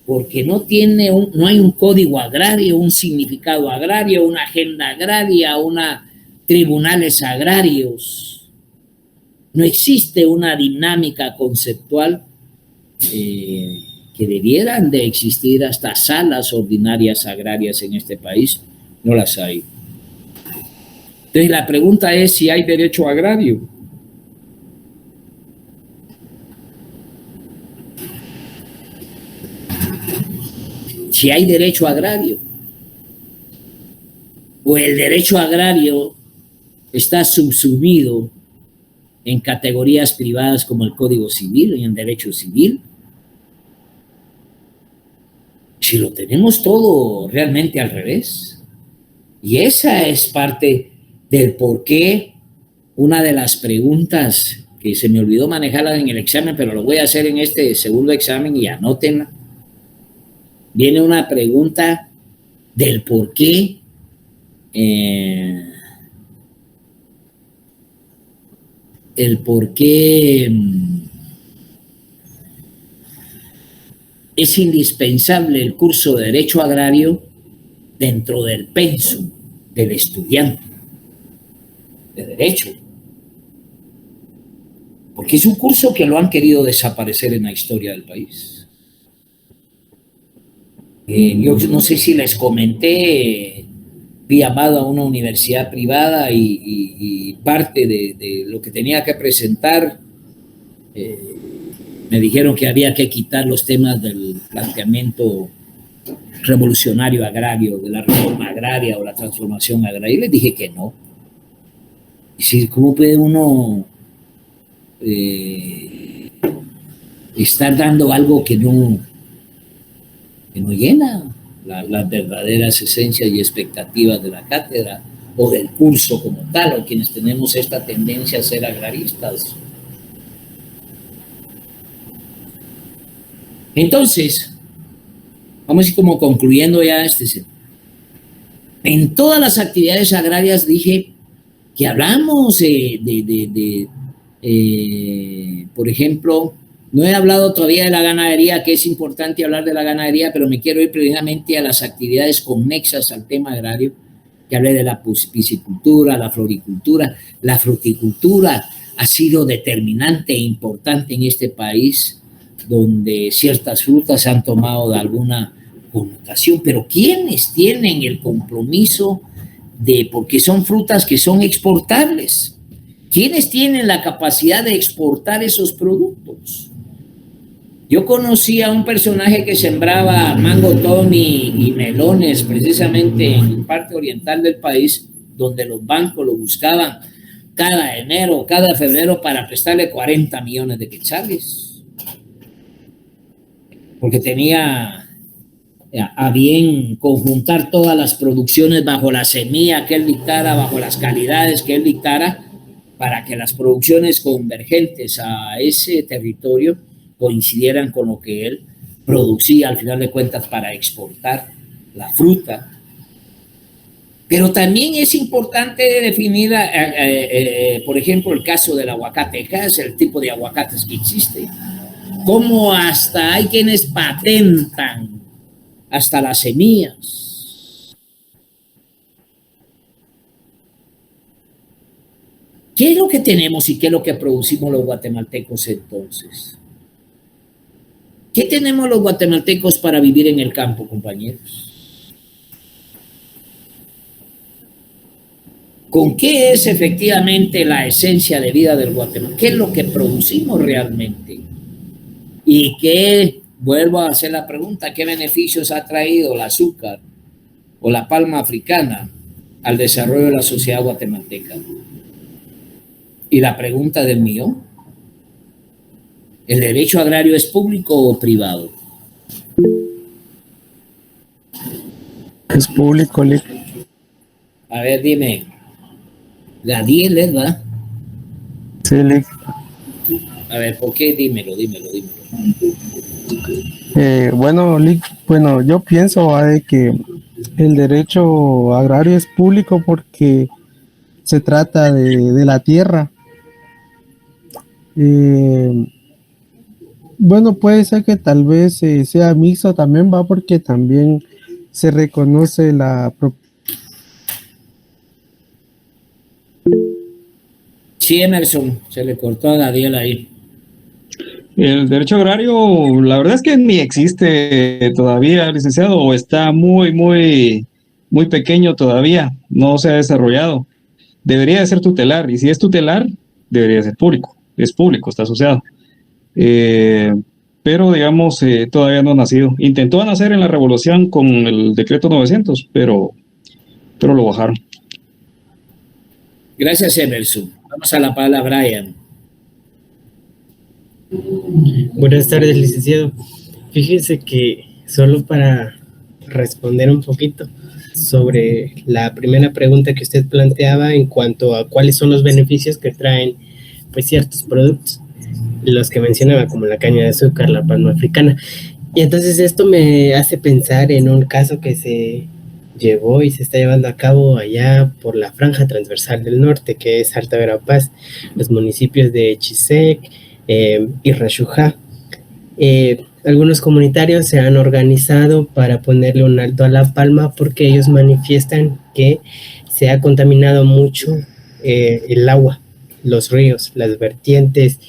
porque no hay un código agrario, un significado agrario, una agenda agraria, tribunales agrarios. No existe una dinámica conceptual que que debieran de existir hasta salas ordinarias agrarias en este país, no las hay. Entonces la pregunta es si hay derecho agrario. Si hay derecho agrario. O el derecho agrario está subsumido en categorías privadas como el Código Civil y en derecho civil. Si lo tenemos todo realmente al revés. Y esa es parte del por qué una de las preguntas que se me olvidó manejarla en el examen, pero lo voy a hacer en este segundo examen y anótenla. Viene una pregunta del por qué el por qué es indispensable el curso de Derecho Agrario dentro del pensum del estudiante de Derecho. Porque es un curso que lo han querido desaparecer en la historia del país. Yo no sé si les comenté, fui llamado a una universidad privada y parte de lo que tenía que presentar, me dijeron que había que quitar los temas del planteamiento revolucionario agrario, de la reforma agraria o la transformación agraria, y les dije que no. Es decir, ¿cómo puede uno estar dando algo que no llena las verdaderas esencias y expectativas de la cátedra o del curso como tal, o quienes tenemos esta tendencia a ser agraristas? Entonces, vamos a ir como concluyendo ya en todas las actividades agrarias dije que hablamos por ejemplo, no he hablado todavía de la ganadería, que es importante hablar de la ganadería, pero me quiero ir precisamente a las actividades conexas al tema agrario, que hablé de la piscicultura, la floricultura. La fruticultura ha sido determinante e importante en este país, donde ciertas frutas se han tomado de alguna connotación, pero ¿quiénes tienen el compromiso porque son frutas que son exportables? ¿Quiénes tienen la capacidad de exportar esos productos? Yo conocí a un personaje que sembraba mangotón y melones precisamente en parte oriental del país, donde los bancos lo buscaban cada enero, cada febrero para prestarle 40 millones de quetzales. Porque tenía a bien conjuntar todas las producciones bajo la semilla que él dictara, bajo las calidades que él dictara, para que las producciones convergentes a ese territorio coincidieran con lo que él producía, al final de cuentas, para exportar la fruta. Pero también es importante definir, por ejemplo, el caso del aguacate, que es el tipo de aguacates que existe. Cómo hasta hay quienes patentan hasta las semillas. ¿Qué es lo que tenemos y qué es lo que producimos los guatemaltecos entonces? ¿Qué tenemos los guatemaltecos para vivir en el campo, compañeros? ¿Con qué es efectivamente la esencia de vida del Guatemala? ¿Qué es lo que producimos realmente? Y qué, vuelvo a hacer la pregunta, ¿qué beneficios ha traído el azúcar o la palma africana al desarrollo de la sociedad guatemalteca? Y la pregunta del millón, ¿el derecho agrario es público o privado? Es público, Lick. A ver, dime. Gadiel, ¿verdad? Sí, Lick. A ver, ¿por qué? Dímelo. Bueno, Lick, yo pienso de que el derecho agrario es público porque se trata de la tierra. Bueno, puede ser que tal vez sea mixto también, va, porque también se reconoce la propiedad. Sí, Emerson, se le cortó a Gadiel ahí. El derecho agrario, la verdad es que ni existe todavía, licenciado, o está muy pequeño todavía, no se ha desarrollado. Debería de ser tutelar, y si es tutelar, debería ser público. Es público, está asociado. Pero, digamos, todavía no ha nacido. Intentó nacer en la revolución con el decreto 900, pero lo bajaron. Gracias, Emerson. Vamos a la palabra, Brian. Buenas tardes, licenciado. Fíjese que solo para responder un poquito sobre la primera pregunta que usted planteaba en cuanto a cuáles son los beneficios que traen pues ciertos productos, los que mencionaba como la caña de azúcar, la palma africana. Y entonces esto me hace pensar en un caso que se llevó y se está llevando a cabo allá por la franja transversal del norte, que es Alta Verapaz, los municipios de Chisec y Rashujá. Algunos comunitarios se han organizado para ponerle un alto a la palma porque ellos manifiestan que se ha contaminado mucho el agua, los ríos, las vertientes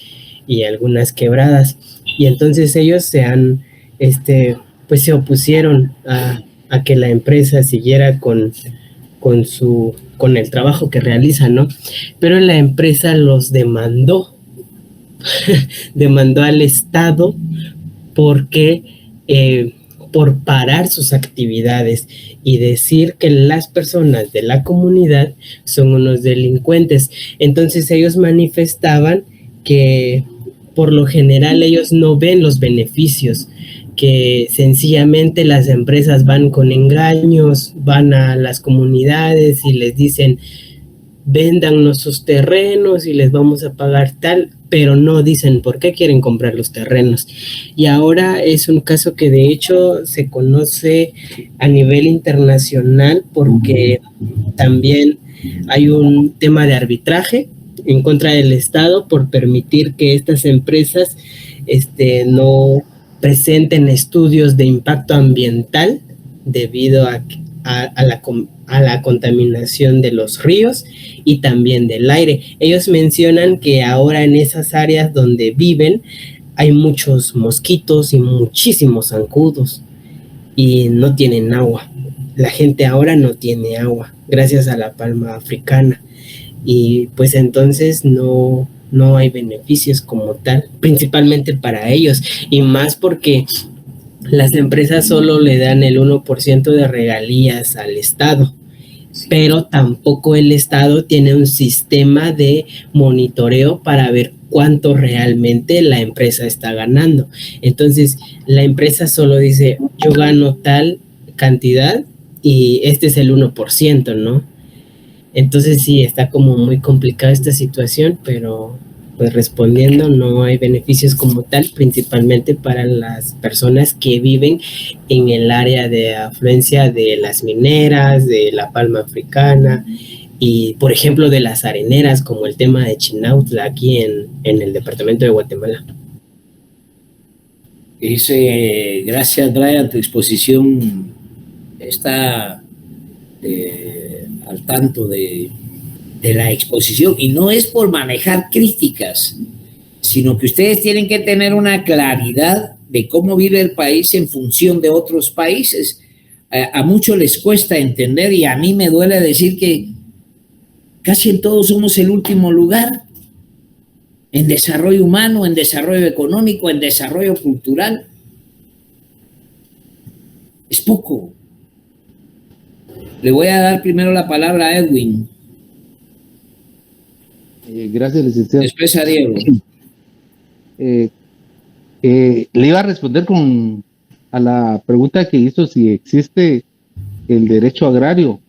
y algunas quebradas. Y entonces ellos pues se opusieron a que la empresa siguiera con el trabajo que realiza, ¿no? Pero la empresa los demandó al Estado porque por parar sus actividades y decir que las personas de la comunidad son unos delincuentes. Entonces ellos manifestaban que por lo general ellos no ven los beneficios, que sencillamente las empresas van con engaños, van a las comunidades y les dicen véndannos sus terrenos y les vamos a pagar tal, pero no dicen por qué quieren comprar los terrenos. Y ahora es un caso que de hecho se conoce a nivel internacional porque también hay un tema de arbitraje en contra del Estado por permitir que estas empresas no presenten estudios de impacto ambiental debido a la contaminación de los ríos y también del aire. Ellos mencionan que ahora en esas áreas donde viven hay muchos mosquitos y muchísimos zancudos y no tienen agua. La gente ahora no tiene agua gracias a la palma africana y pues entonces no hay beneficios como tal, principalmente para ellos y más porque las empresas solo le dan el 1% de regalías al Estado, pero tampoco el Estado tiene un sistema de monitoreo para ver cuánto realmente la empresa está ganando. Entonces, la empresa solo dice, yo gano tal cantidad y este es el 1%, ¿no? Entonces sí, está como muy complicada esta situación, pero pues respondiendo, no hay beneficios como tal, principalmente para las personas que viven en el área de afluencia de las mineras, de la palma africana y, por ejemplo, de las areneras, como el tema de Chinautla aquí en el departamento de Guatemala. Gracias, Brian, tu exposición está al tanto de la exposición y no es por manejar críticas, sino que ustedes tienen que tener una claridad de cómo vive el país en función de otros países. A muchos les cuesta entender y a mí me duele decir que casi en todos somos el último lugar en desarrollo humano, en desarrollo económico, en desarrollo cultural. Es poco. Le voy a dar primero la palabra a Edwin. Gracias, licenciado. Después a Diego. Le iba a responder a la pregunta que hizo si existe el derecho agrario.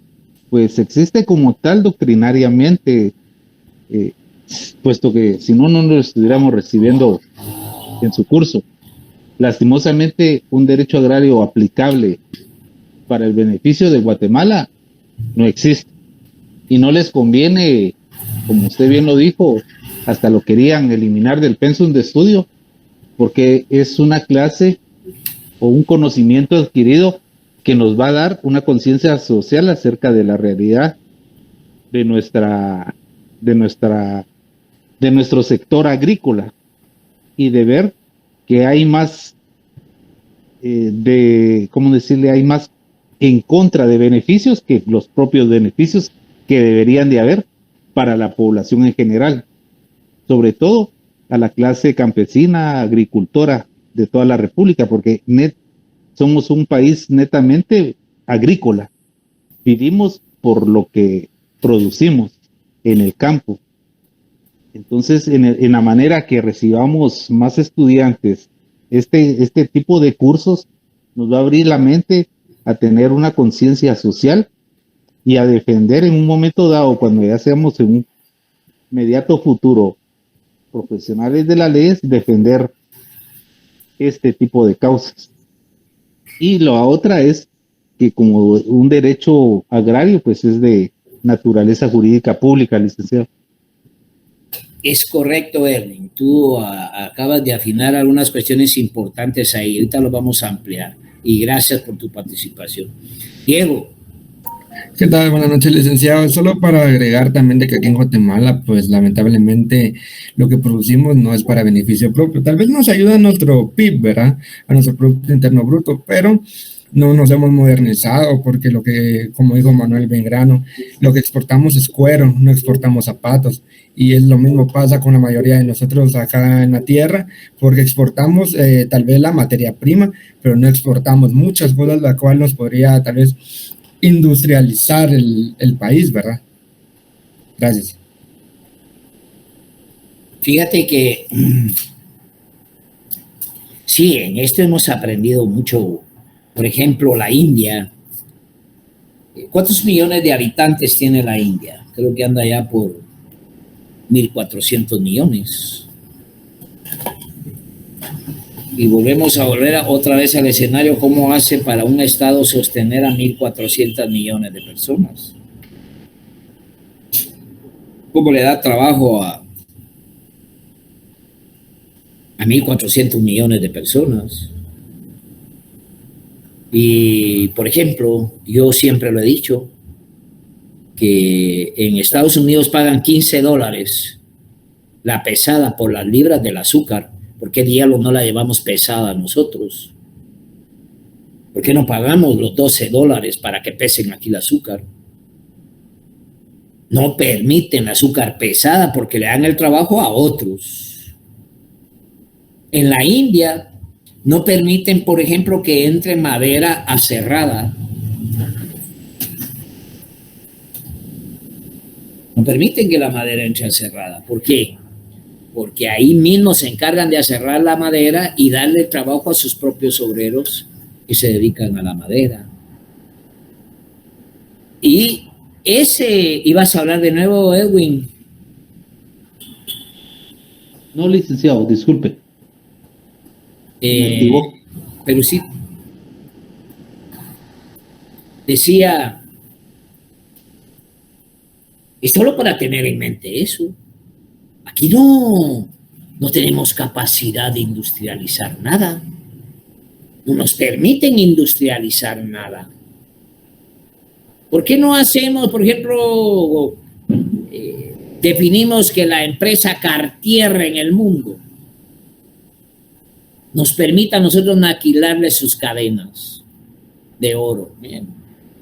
Pues existe como tal doctrinariamente, puesto que si no, no lo estuviéramos recibiendo en su curso. Lastimosamente, un derecho agrario aplicable para el beneficio de Guatemala no existe. Y no les conviene, como usted bien lo dijo, hasta lo querían eliminar del pensum de estudio, porque es una clase o un conocimiento adquirido que nos va a dar una conciencia social acerca de la realidad de nuestro sector agrícola y de ver que hay más ¿cómo decirle? Hay más en contra de beneficios que los propios beneficios que deberían de haber para la población en general, sobre todo a la clase campesina, agricultora de toda la República, porque somos un país netamente agrícola. Vivimos por lo que producimos en el campo. Entonces, en la manera que recibamos más estudiantes, este tipo de cursos nos va a abrir la mente a tener una conciencia social y a defender en un momento dado, cuando ya seamos en un inmediato futuro profesionales de la ley, defender este tipo de causas. Y la otra es que como un derecho agrario, pues es de naturaleza jurídica pública, licenciado. Es correcto, Erwin. Tú acabas de afinar algunas cuestiones importantes ahí. Ahorita lo vamos a ampliar. Y gracias por tu participación. Diego. ¿Qué tal? Buenas noches, licenciado. Solo para agregar también de que aquí en Guatemala, pues lamentablemente lo que producimos no es para beneficio propio. Tal vez nos ayuda a nuestro PIB, ¿verdad? A nuestro Producto Interno Bruto, pero no nos hemos modernizado porque lo que, como dijo Manuel Bengrano, lo que exportamos es cuero, no exportamos zapatos. Y es lo mismo pasa con la mayoría de nosotros acá en la tierra, porque exportamos tal vez la materia prima, pero no exportamos muchas cosas, la cual nos podría tal vez industrializar el país, ¿verdad? Gracias. Fíjate que sí, en esto hemos aprendido mucho. Por ejemplo, la India. ¿Cuántos millones de habitantes tiene la India? Creo que anda ya por 1.400 millones. Y volvemos a volver otra vez al escenario, ¿cómo hace para un Estado sostener a 1.400 millones de personas? ¿Cómo le da trabajo a 1.400 millones de personas? Y, por ejemplo, yo siempre lo he dicho, que en Estados Unidos pagan $15 la pesada por las libras del azúcar. ¿Por qué diablos no la llevamos pesada nosotros? ¿Por qué no pagamos los $12 para que pesen aquí el azúcar? No permiten azúcar pesada porque le dan el trabajo a otros. En la India no permiten, por ejemplo, que entre madera aserrada. No permiten que la madera entre aserrada. ¿Por qué? Porque ahí mismo se encargan de aserrar la madera y darle trabajo a sus propios obreros que se dedican a la madera. Y ¿ibas a hablar de nuevo, Edwin? No, licenciado, disculpe. Pero sí, decía, es solo para tener en mente eso. Aquí no tenemos capacidad de industrializar nada. No nos permiten industrializar nada. ¿Por qué no hacemos, por ejemplo, definimos que la empresa Cartier en el mundo nos permita a nosotros maquilarle sus cadenas de oro? Bien.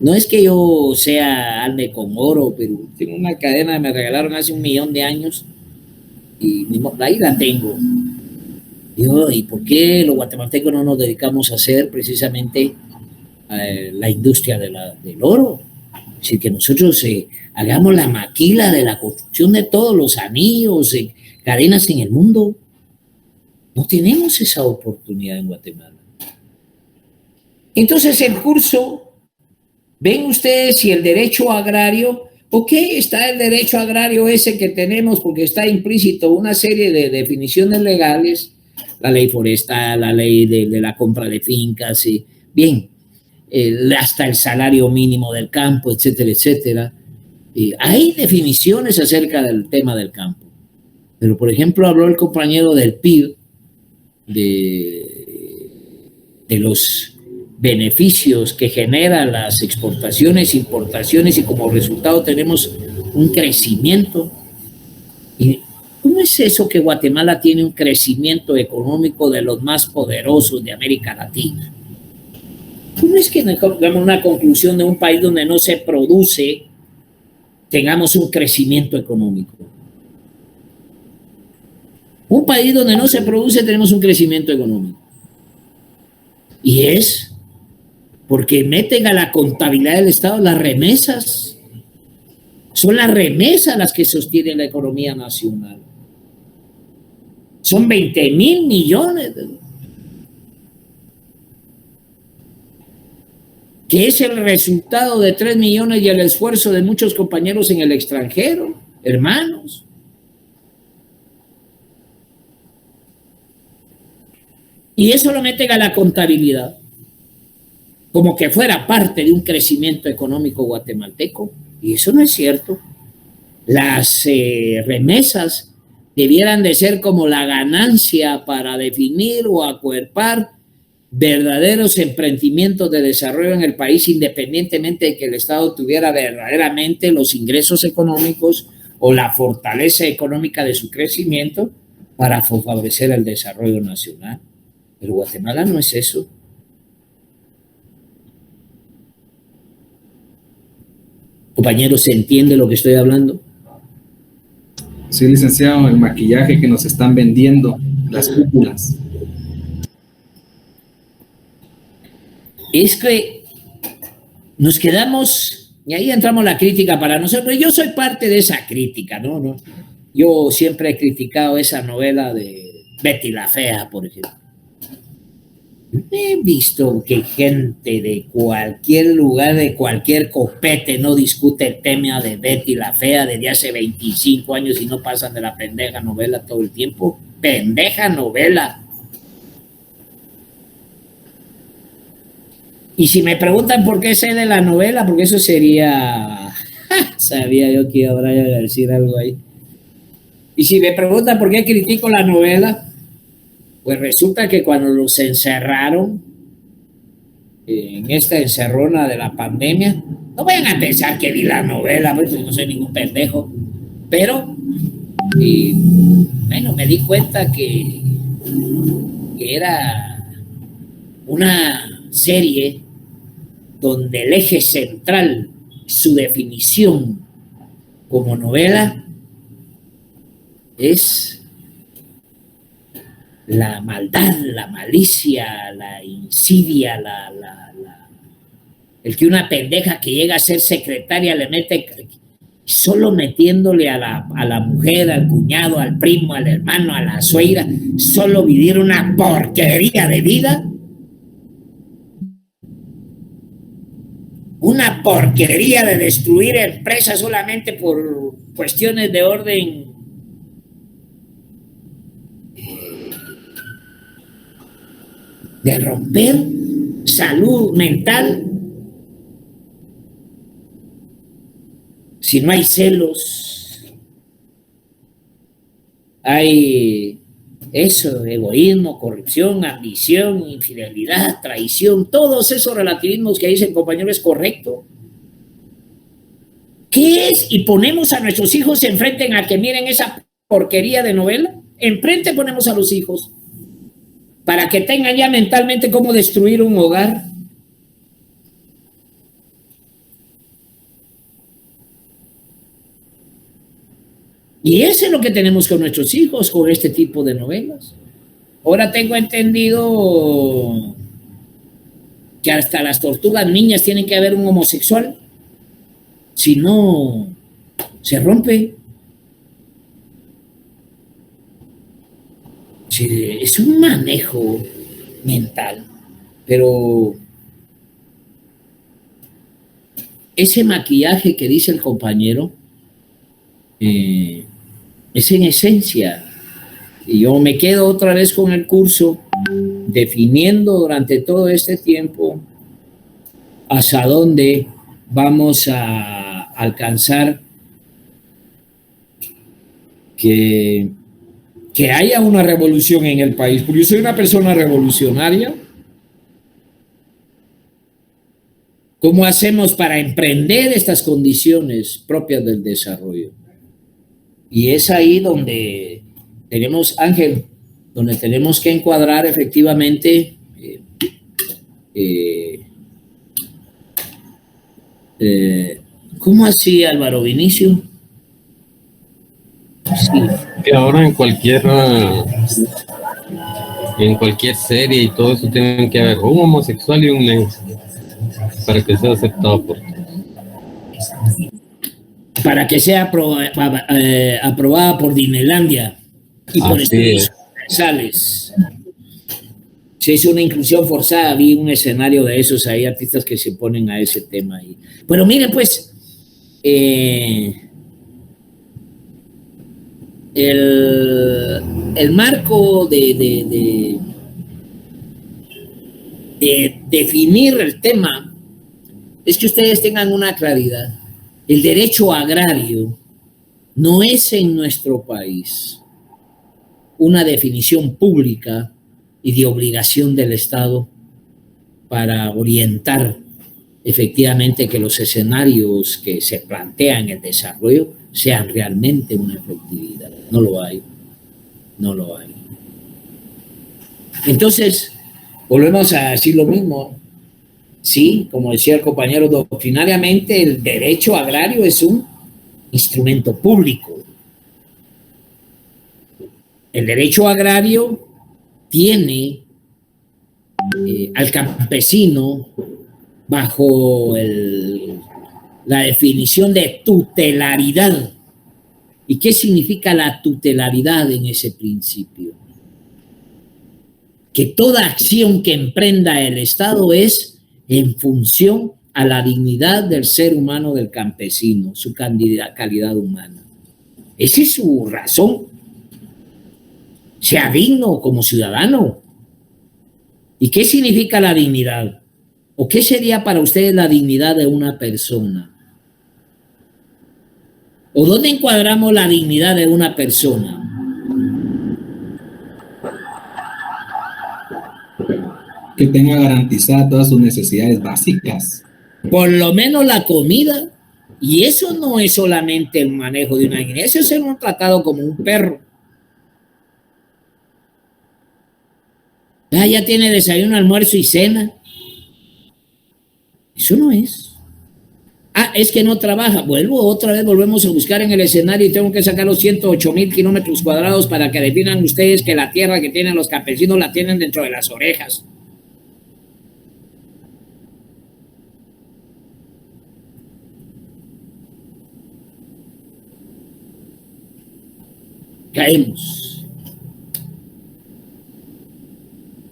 No es que yo ande con oro, pero tengo una cadena que me regalaron hace 1.000.000 de años y ahí la tengo. ¿Y por qué los guatemaltecos no nos dedicamos a hacer precisamente la industria del oro? Es decir, que nosotros hagamos la maquila de la construcción de todos los anillos, cadenas en el mundo. No tenemos esa oportunidad en Guatemala. Entonces el curso, ven ustedes si el derecho agrario, ok, está el derecho agrario ese que tenemos porque está implícito una serie de definiciones legales, la ley forestal, la ley de la compra de fincas, y bien, hasta el salario mínimo del campo, etcétera, etcétera. Hay definiciones acerca del tema del campo. Pero, por ejemplo, habló el compañero del PIB, de los beneficios que generan las exportaciones, importaciones, y como resultado tenemos un crecimiento. Y ¿Cómo es eso que Guatemala tiene un crecimiento económico de los más poderosos de América Latina? ¿Cómo es que damos una conclusión de un país donde no se produce, tengamos un crecimiento económico? Un país donde no se produce, tenemos un crecimiento económico. Y es porque meten a la contabilidad del Estado las remesas. Son las remesas las que sostienen la economía nacional. Son 20,000 millones de dólares. Que es el resultado de 3 millones y el esfuerzo de muchos compañeros en el extranjero, hermanos. Y eso lo meten a la contabilidad, como que fuera parte de un crecimiento económico guatemalteco. Y eso no es cierto. Las remesas debieran de ser como la ganancia para definir o acuerpar verdaderos emprendimientos de desarrollo en el país, independientemente de que el Estado tuviera verdaderamente los ingresos económicos o la fortaleza económica de su crecimiento para favorecer el desarrollo nacional. Pero Guatemala no es eso. Compañeros, ¿se entiende lo que estoy hablando? Sí, licenciado, el maquillaje que nos están vendiendo, las cúpulas. Es que nos quedamos, y ahí entramos la crítica para nosotros. Yo soy parte de esa crítica, ¿no? Yo siempre he criticado esa novela de Betty la Fea, por ejemplo. He visto que gente de cualquier lugar, de cualquier copete, no discute el tema de Betty la Fea desde hace 25 años y no pasan de la pendeja novela todo el tiempo. Pendeja novela. Y si me preguntan por qué sé de la novela, porque eso sería... Sabía yo que iba a decir algo ahí. Y si me preguntan por qué critico la novela, pues resulta que cuando los encerraron en esta encerrona de la pandemia, no vayan a pensar que vi la novela, pues no soy ningún pendejo, pero bueno, me di cuenta que era una serie donde el eje central, su definición como novela, es la maldad, la malicia, la insidia, el que una pendeja que llega a ser secretaria le mete, solo metiéndole a la mujer, al cuñado, al primo, al hermano, a la suegra, solo vivir una porquería de vida. Una porquería de destruir empresas solamente por cuestiones de orden de romper salud mental. Si no hay celos, hay eso, egoísmo, corrupción, ambición, infidelidad, traición, todos esos relativismos que dicen, compañero, es correcto. ¿Qué es? Y ponemos a nuestros hijos enfrente a que miren esa porquería de novela. Enfrente ponemos a los hijos para que tengan ya mentalmente cómo destruir un hogar. Y eso es lo que tenemos con nuestros hijos, con este tipo de novelas. Ahora tengo entendido que hasta las tortugas niñas tienen que haber un homosexual. Si no, se rompe. Sí, es un manejo mental, pero ese maquillaje que dice el compañero es en esencia, y yo me quedo otra vez con el curso definiendo durante todo este tiempo hacia dónde vamos a alcanzar que haya una revolución en el país, porque yo soy una persona revolucionaria. ¿Cómo hacemos para emprender estas condiciones propias del desarrollo? Y es ahí donde tenemos, Ángel, donde tenemos que encuadrar efectivamente ¿cómo así, Álvaro Vinicio? Sí. Que ahora en cualquier serie y todo eso tienen que haber un homosexual y un negro para que sea aceptado por todos. Para que sea aprobada por Disneylandia y por estudios universales. Si es una inclusión forzada, vi un escenario de esos, hay artistas que se ponen a ese tema ahí. Pero miren, pues, el marco de definir el tema es que ustedes tengan una claridad. El derecho agrario no es en nuestro país una definición pública y de obligación del Estado para orientar efectivamente que los escenarios que se plantean en el desarrollo sean realmente una efectividad. No lo hay. No lo hay. Entonces, volvemos a decir lo mismo. Sí, como decía el compañero, doctrinariamente el derecho agrario es un instrumento público. El derecho agrario tiene al campesino bajo la definición de tutelaridad. ¿Y qué significa la tutelaridad en ese principio? Que toda acción que emprenda el Estado es en función a la dignidad del ser humano, del campesino, su calidad humana. Esa es su razón. Sea digno como ciudadano. ¿Y qué significa la dignidad? ¿O qué sería para ustedes la dignidad de una persona? ¿O dónde encuadramos la dignidad de una persona? Que tenga garantizadas todas sus necesidades básicas. Por lo menos la comida. Y eso no es solamente el manejo de una dignidad, eso es ser un tratado como un perro. Ya tiene desayuno, almuerzo y cena. Eso no es. Es que no trabaja. Otra vez volvemos a buscar en el escenario y tengo que sacar los 108,000 kilómetros cuadrados para que definan ustedes que la tierra que tienen los campesinos la tienen dentro de las orejas. Caemos.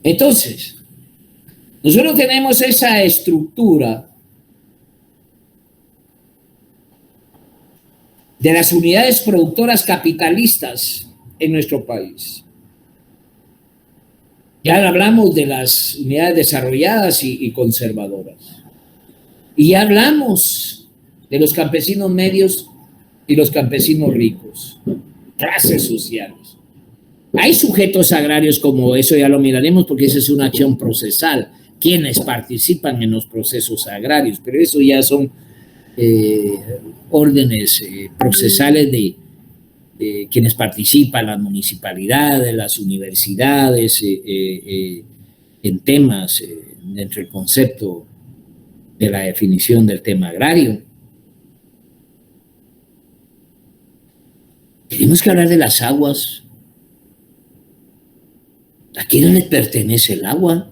Entonces, nosotros tenemos esa estructura de las unidades productoras capitalistas en nuestro país. Ya hablamos de las unidades desarrolladas y conservadoras. Y ya hablamos de los campesinos medios y los campesinos ricos, clases sociales. Hay sujetos agrarios como eso, ya lo miraremos porque esa es una acción procesal, quienes participan en los procesos agrarios, pero eso ya son órdenes procesales de quienes participan, las municipalidades, las universidades, en temas dentro del concepto de la definición del tema agrario. Tenemos que hablar de las aguas. ¿A quién le pertenece el agua?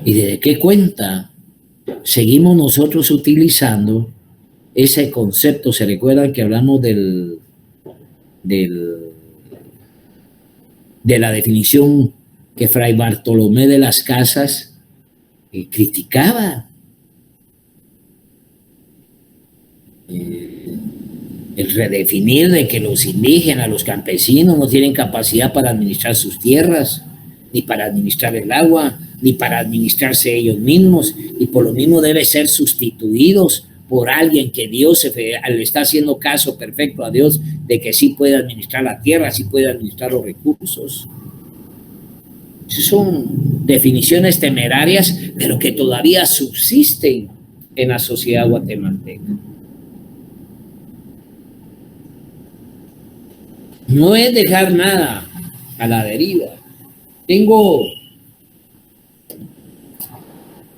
¿Y de qué cuenta seguimos nosotros utilizando ese concepto? ¿Se recuerdan que hablamos de la definición que Fray Bartolomé de las Casas criticaba? El redefinir de que los indígenas, los campesinos no tienen capacidad para administrar sus tierras, ni para administrar el agua, ni para administrarse ellos mismos, y por lo mismo debe ser sustituidos por alguien que Dios le está haciendo caso perfecto a Dios de que sí puede administrar la tierra, sí puede administrar los recursos. Esas son definiciones temerarias, pero que todavía subsisten en la sociedad guatemalteca. No es dejar nada a la deriva.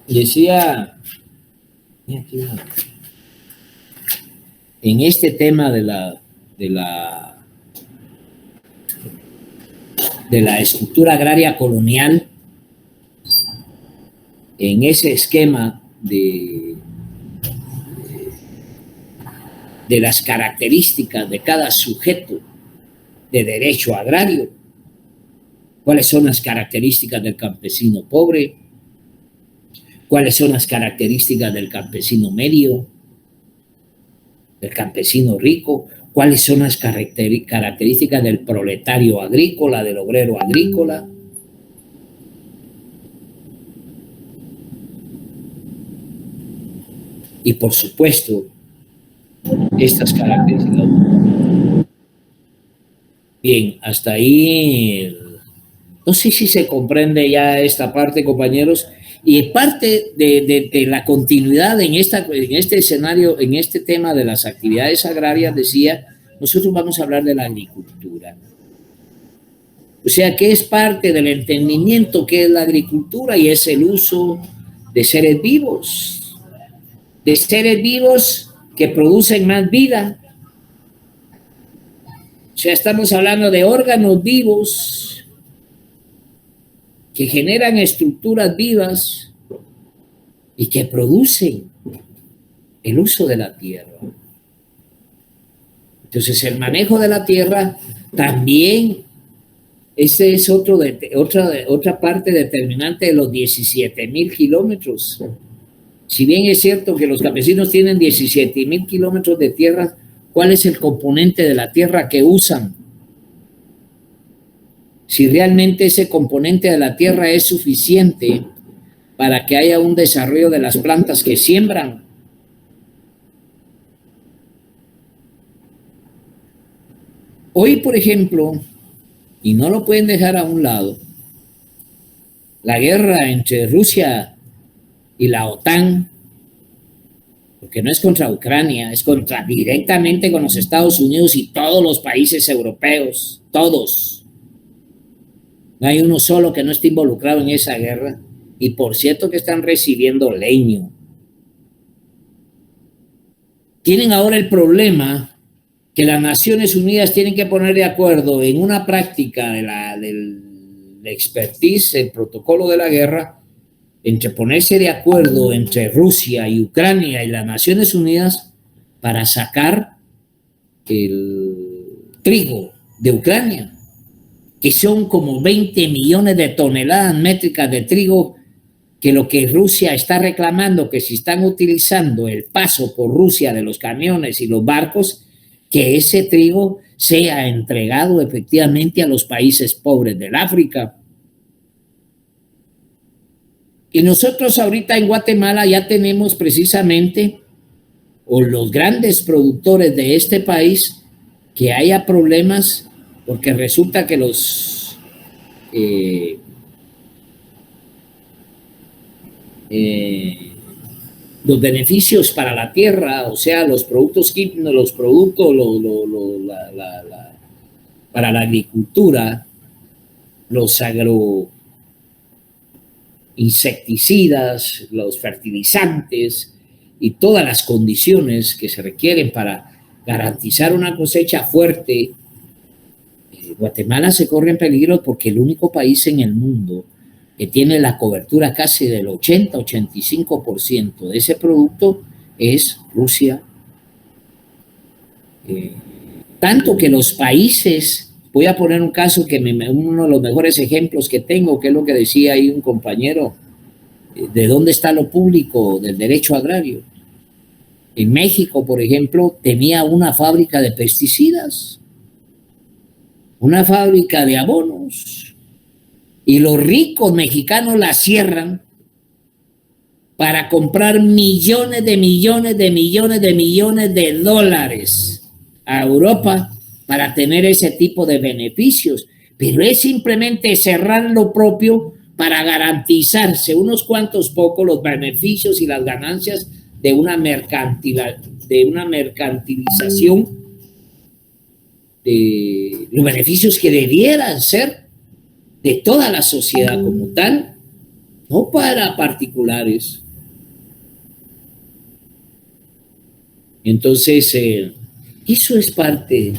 Decía, en este tema de la estructura agraria colonial, en ese esquema de las características de cada sujeto de derecho agrario, cuáles son las características del campesino pobre, cuáles son las características del campesino medio, del campesino rico, cuáles son las características del proletario agrícola, del obrero agrícola. Y por supuesto, estas características. Bien, hasta ahí, no sé si se comprende ya esta parte, compañeros, y parte de la continuidad en este escenario, en este tema de las actividades agrarias, decía, nosotros vamos a hablar de la agricultura. O sea, que es parte del entendimiento que es la agricultura y es el uso de seres vivos que producen más vida. O sea, estamos hablando de órganos vivos que generan estructuras vivas y que producen el uso de la tierra. Entonces, el manejo de la tierra también, ese es otra parte determinante de los 17,000 kilómetros. Si bien es cierto que los campesinos tienen 17,000 kilómetros de tierra, ¿cuál es el componente de la tierra que usan? Si realmente ese componente de la tierra es suficiente para que haya un desarrollo de las plantas que siembran. Hoy, por ejemplo, y no lo pueden dejar a un lado, la guerra entre Rusia y la OTAN, porque no es contra Ucrania, es directamente con los Estados Unidos y todos los países europeos, todos. No hay uno solo que no esté involucrado en esa guerra. Y por cierto que están recibiendo leño. Tienen ahora el problema que las Naciones Unidas tienen que poner de acuerdo en una práctica del expertise, el protocolo de la guerra, entre ponerse de acuerdo entre Rusia y Ucrania y las Naciones Unidas para sacar el trigo de Ucrania, que son como 20 millones de toneladas métricas de trigo, que lo que Rusia está reclamando, que si están utilizando el paso por Rusia de los camiones y los barcos, que ese trigo sea entregado efectivamente a los países pobres del África. Y nosotros ahorita en Guatemala ya tenemos precisamente, o los grandes productores de este país, que haya problemas porque resulta que los beneficios para la tierra, o sea, los productos químicos, para la agricultura, los agroinsecticidas, los fertilizantes y todas las condiciones que se requieren para garantizar una cosecha fuerte, Guatemala se corre en peligro porque el único país en el mundo que tiene la cobertura casi del 80-85% de ese producto es Rusia. Tanto que los países, voy a poner un caso que uno de los mejores ejemplos que tengo, que es lo que decía ahí un compañero, de dónde está lo público del derecho agrario. En México, por ejemplo, tenía una fábrica de pesticidas, una fábrica de abonos, y los ricos mexicanos la cierran para comprar millones de dólares a Europa para tener ese tipo de beneficios. Pero es simplemente cerrar lo propio para garantizarse unos cuantos pocos los beneficios y las ganancias de una mercantilización de los beneficios que debieran ser de toda la sociedad como tal, no para particulares. Entonces, eso es parte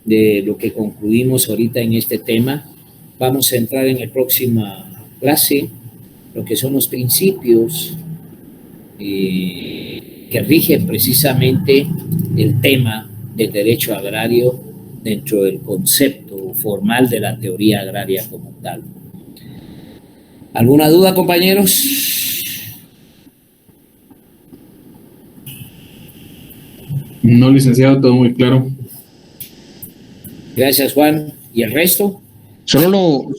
de lo que concluimos ahorita en este tema. Vamos a entrar en la próxima clase, lo que son los principios que rigen precisamente el tema del derecho agrario dentro del concepto formal de la teoría agraria como tal. ¿Alguna duda, compañeros? No, licenciado, todo muy claro. Gracias, Juan. ¿Y el resto? Solo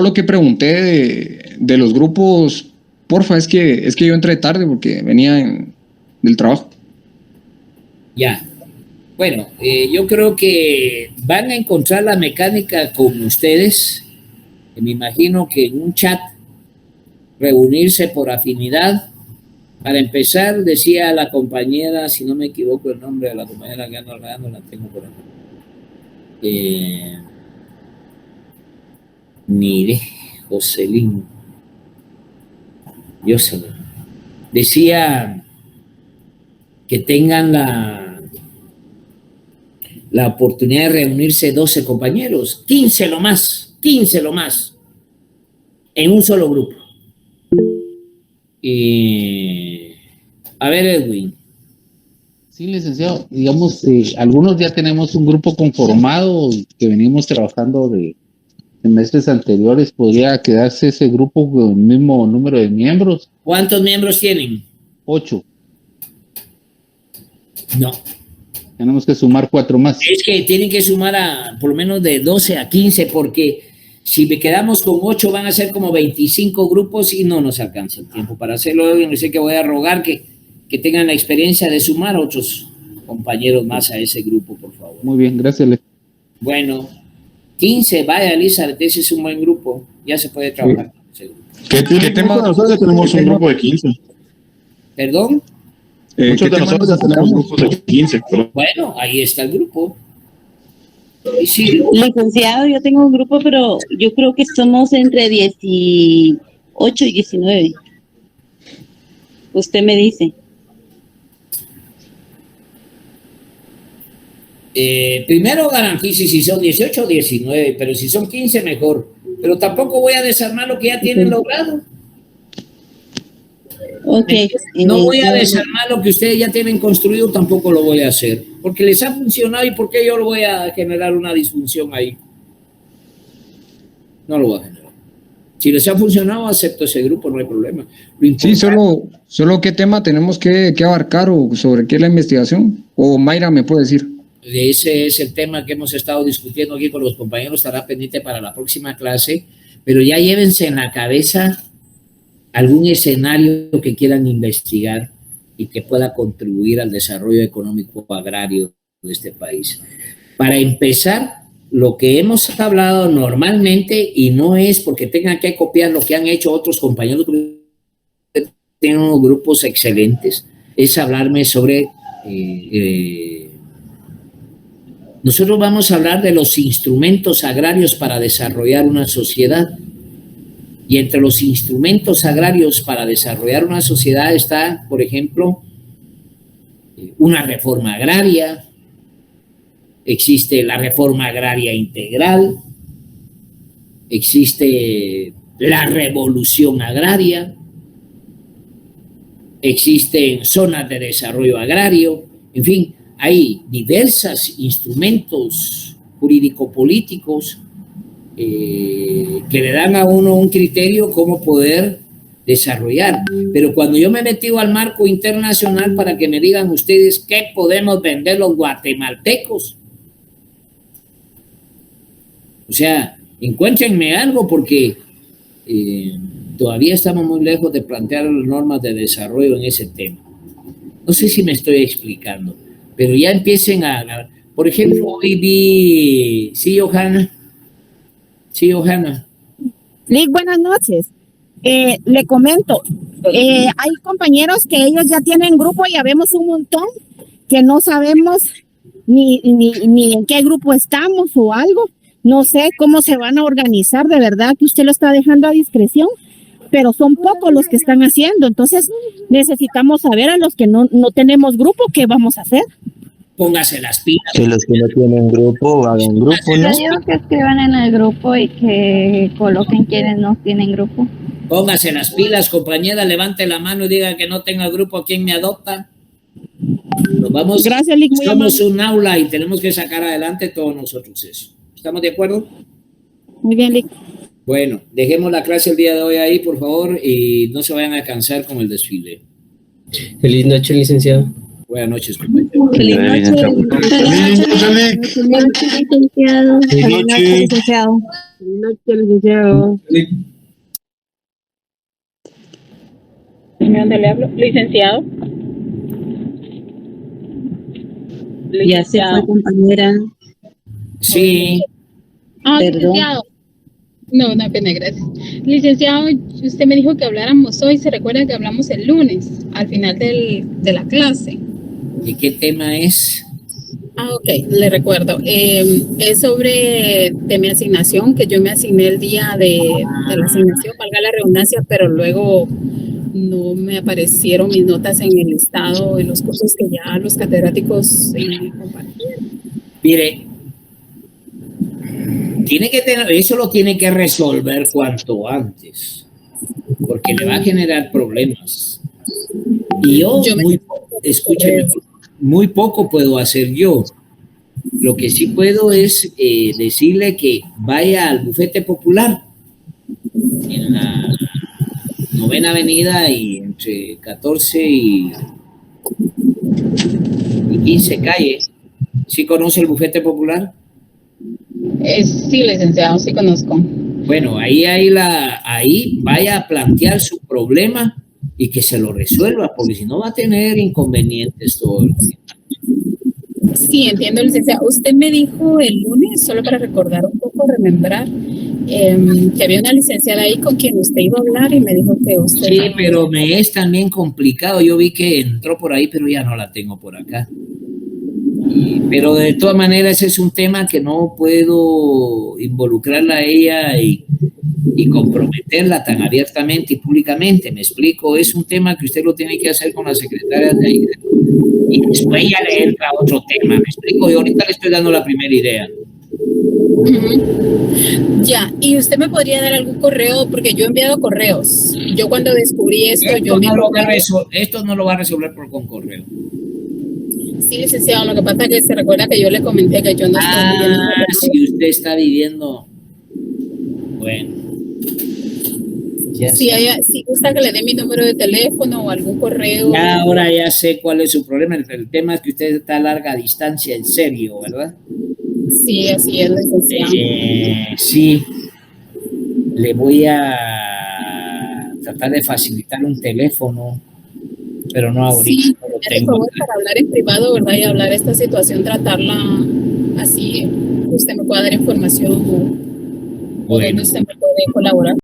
lo que pregunté de los grupos, porfa, es que yo entré tarde porque venía del trabajo. Ya. Bueno, yo creo que van a encontrar la mecánica con ustedes. Me imagino que en un chat, reunirse por afinidad. Para empezar, decía la compañera, si no me equivoco el nombre de la compañera que ando hablando, la tengo por aquí. Mire, Jocelyn. Decía que tengan la oportunidad de reunirse 12 compañeros, 15 lo más, en un solo grupo. A ver, Edwin. Sí, licenciado, digamos, algunos ya tenemos un grupo conformado que venimos trabajando de semestres anteriores. ¿Podría quedarse ese grupo con el mismo número de miembros? ¿Cuántos miembros tienen? 8. No. Tenemos que sumar 4 más. Es que tienen que sumar por lo menos de 12 a 15, porque si me quedamos con 8 van a ser como 25 grupos y no nos alcanza el tiempo para hacerlo. Yo no sé, que voy a rogar que tengan la experiencia de sumar otros compañeros más a ese grupo, por favor. Muy bien, gracias. Bueno, 15, vaya, Elizabeth, ese es un buen grupo. Ya se puede trabajar con ese grupo. ¿Qué tema? Nosotros tenemos un grupo de 15. ¿Perdón? Muchos de nosotros ya tenemos grupos de 15. Bueno, ahí está el grupo. Sí. Licenciado, yo tengo un grupo, pero yo creo que somos entre 18 y 19. Usted me dice. Primero garantice si son 18 o 19, pero si son 15 mejor. Pero tampoco voy a desarmar lo que ya tienen logrado. Okay. No voy a desarmar lo que ustedes ya tienen construido, tampoco lo voy a hacer. Porque les ha funcionado, y ¿por qué yo lo voy a generar una disfunción ahí? No lo voy a generar. Si les ha funcionado, acepto ese grupo, no hay problema. Sí, solo qué tema tenemos que abarcar, o sobre qué es la investigación. O Mayra me puede decir. Ese es el tema que hemos estado discutiendo aquí con los compañeros, estará pendiente para la próxima clase, pero ya llévense en la cabeza algún escenario que quieran investigar y que pueda contribuir al desarrollo económico agrario de este país. Para empezar, lo que hemos hablado normalmente, y no es porque tengan que copiar lo que han hecho otros compañeros, tienen unos grupos excelentes, es hablarme sobre... nosotros vamos a hablar de los instrumentos agrarios para desarrollar una sociedad. Y entre los instrumentos agrarios para desarrollar una sociedad está, por ejemplo, una reforma agraria, existe la reforma agraria integral, existe la revolución agraria, existen zonas de desarrollo agrario, en fin, hay diversos instrumentos jurídico-políticos que le dan a uno un criterio cómo poder desarrollar. Pero cuando yo me he metido al marco internacional, para que me digan ustedes qué podemos vender los guatemaltecos, o sea, encuéntrenme algo, porque todavía estamos muy lejos de plantear normas de desarrollo en ese tema. No sé si me estoy explicando, pero ya empiecen a... Por ejemplo, hoy vi... Sí, Johanna. Sí, Johanna. Lick, buenas noches. Le comento, Hay compañeros que ellos ya tienen grupo, ya vemos un montón, que no sabemos ni en qué grupo estamos o algo. No sé cómo se van a organizar, de verdad que usted lo está dejando a discreción, pero son pocos los que están haciendo. Entonces necesitamos saber a los que no tenemos grupo, ¿qué vamos a hacer? Póngase las pilas. Que los que no tienen grupo hagan grupo, ¿no? Yo digo que escriban en el grupo y que coloquen quienes no tienen grupo. Póngase las pilas, compañera, levante la mano y diga que no tenga grupo, ¿quién me adopta? Nos vamos. Gracias, Lick, muy somos amable. un aula y tenemos que sacar adelante todos nosotros eso. ¿Estamos de acuerdo? Muy bien, Lick. Bueno, dejemos la clase el día de hoy ahí, por favor, y no se vayan a cansar con el desfile. Feliz noche, licenciado. Buenas noches, compañero. Feliz noche. Licenciado. Feliz noche, licenciado. Feliz noche, licenciado. ¿Dónde le hablo? Licenciado. Ya se fue, compañera. Sí. Perdón. Licenciado. No, pena, gracias. Licenciado, usted me dijo que habláramos hoy, ¿se recuerda que hablamos el lunes, al final de la clase? ¿Y qué tema es? Ok, le recuerdo. Es sobre de mi asignación, que yo me asigné el día de la asignación, valga la redundancia, pero luego no me aparecieron mis notas en el listado de los cursos que ya los catedráticos compartieron. Mire, eso lo tiene que resolver cuanto antes, porque le va a generar problemas. Y escúcheme, muy poco puedo hacer yo. Lo que sí puedo es decirle que vaya al bufete popular en la 9ª Avenida y entre 14 y 15 calle. ¿Sí conoce el bufete popular? Sí, licenciado, sí conozco. Bueno, ahí vaya a plantear su problema y que se lo resuelva, porque si no va a tener inconvenientes todo el tiempo. Sí, entiendo, licenciado. Usted me dijo el lunes, solo para recordar un poco, remembrar, que había una licenciada ahí con quien usted iba a hablar y me dijo que usted... Sí, pero me es también complicado. Yo vi que entró por ahí, pero ya no la tengo por acá. Pero de todas maneras ese es un tema que no puedo involucrarla a ella y comprometerla tan abiertamente y públicamente. Me explico, es un tema que usted lo tiene que hacer con la secretaria de ahí. Y después ya le entra otro tema. Me explico, y ahorita le estoy dando la primera idea. Ya, y usted me podría dar algún correo, porque yo he enviado correos. Yo cuando descubrí esto, Esto no lo va a resolver con correo. Sí, licenciado, lo que pasa es que se recuerda que yo le comenté que yo no estoy viviendo. Si usted está viviendo, bueno. Si gusta que le dé mi número de teléfono o algún correo. Ya, ahora ya sé cuál es su problema. El tema es que usted está a larga distancia, en serio, ¿verdad? Sí, así es, licenciado. Sí, le voy a tratar de facilitar un teléfono, pero no ahorita. Sí, no lo por tengo. favor, para hablar en privado, ¿verdad? Y hablar esta situación, tratarla así, que usted me pueda dar información o donde usted me puede colaborar.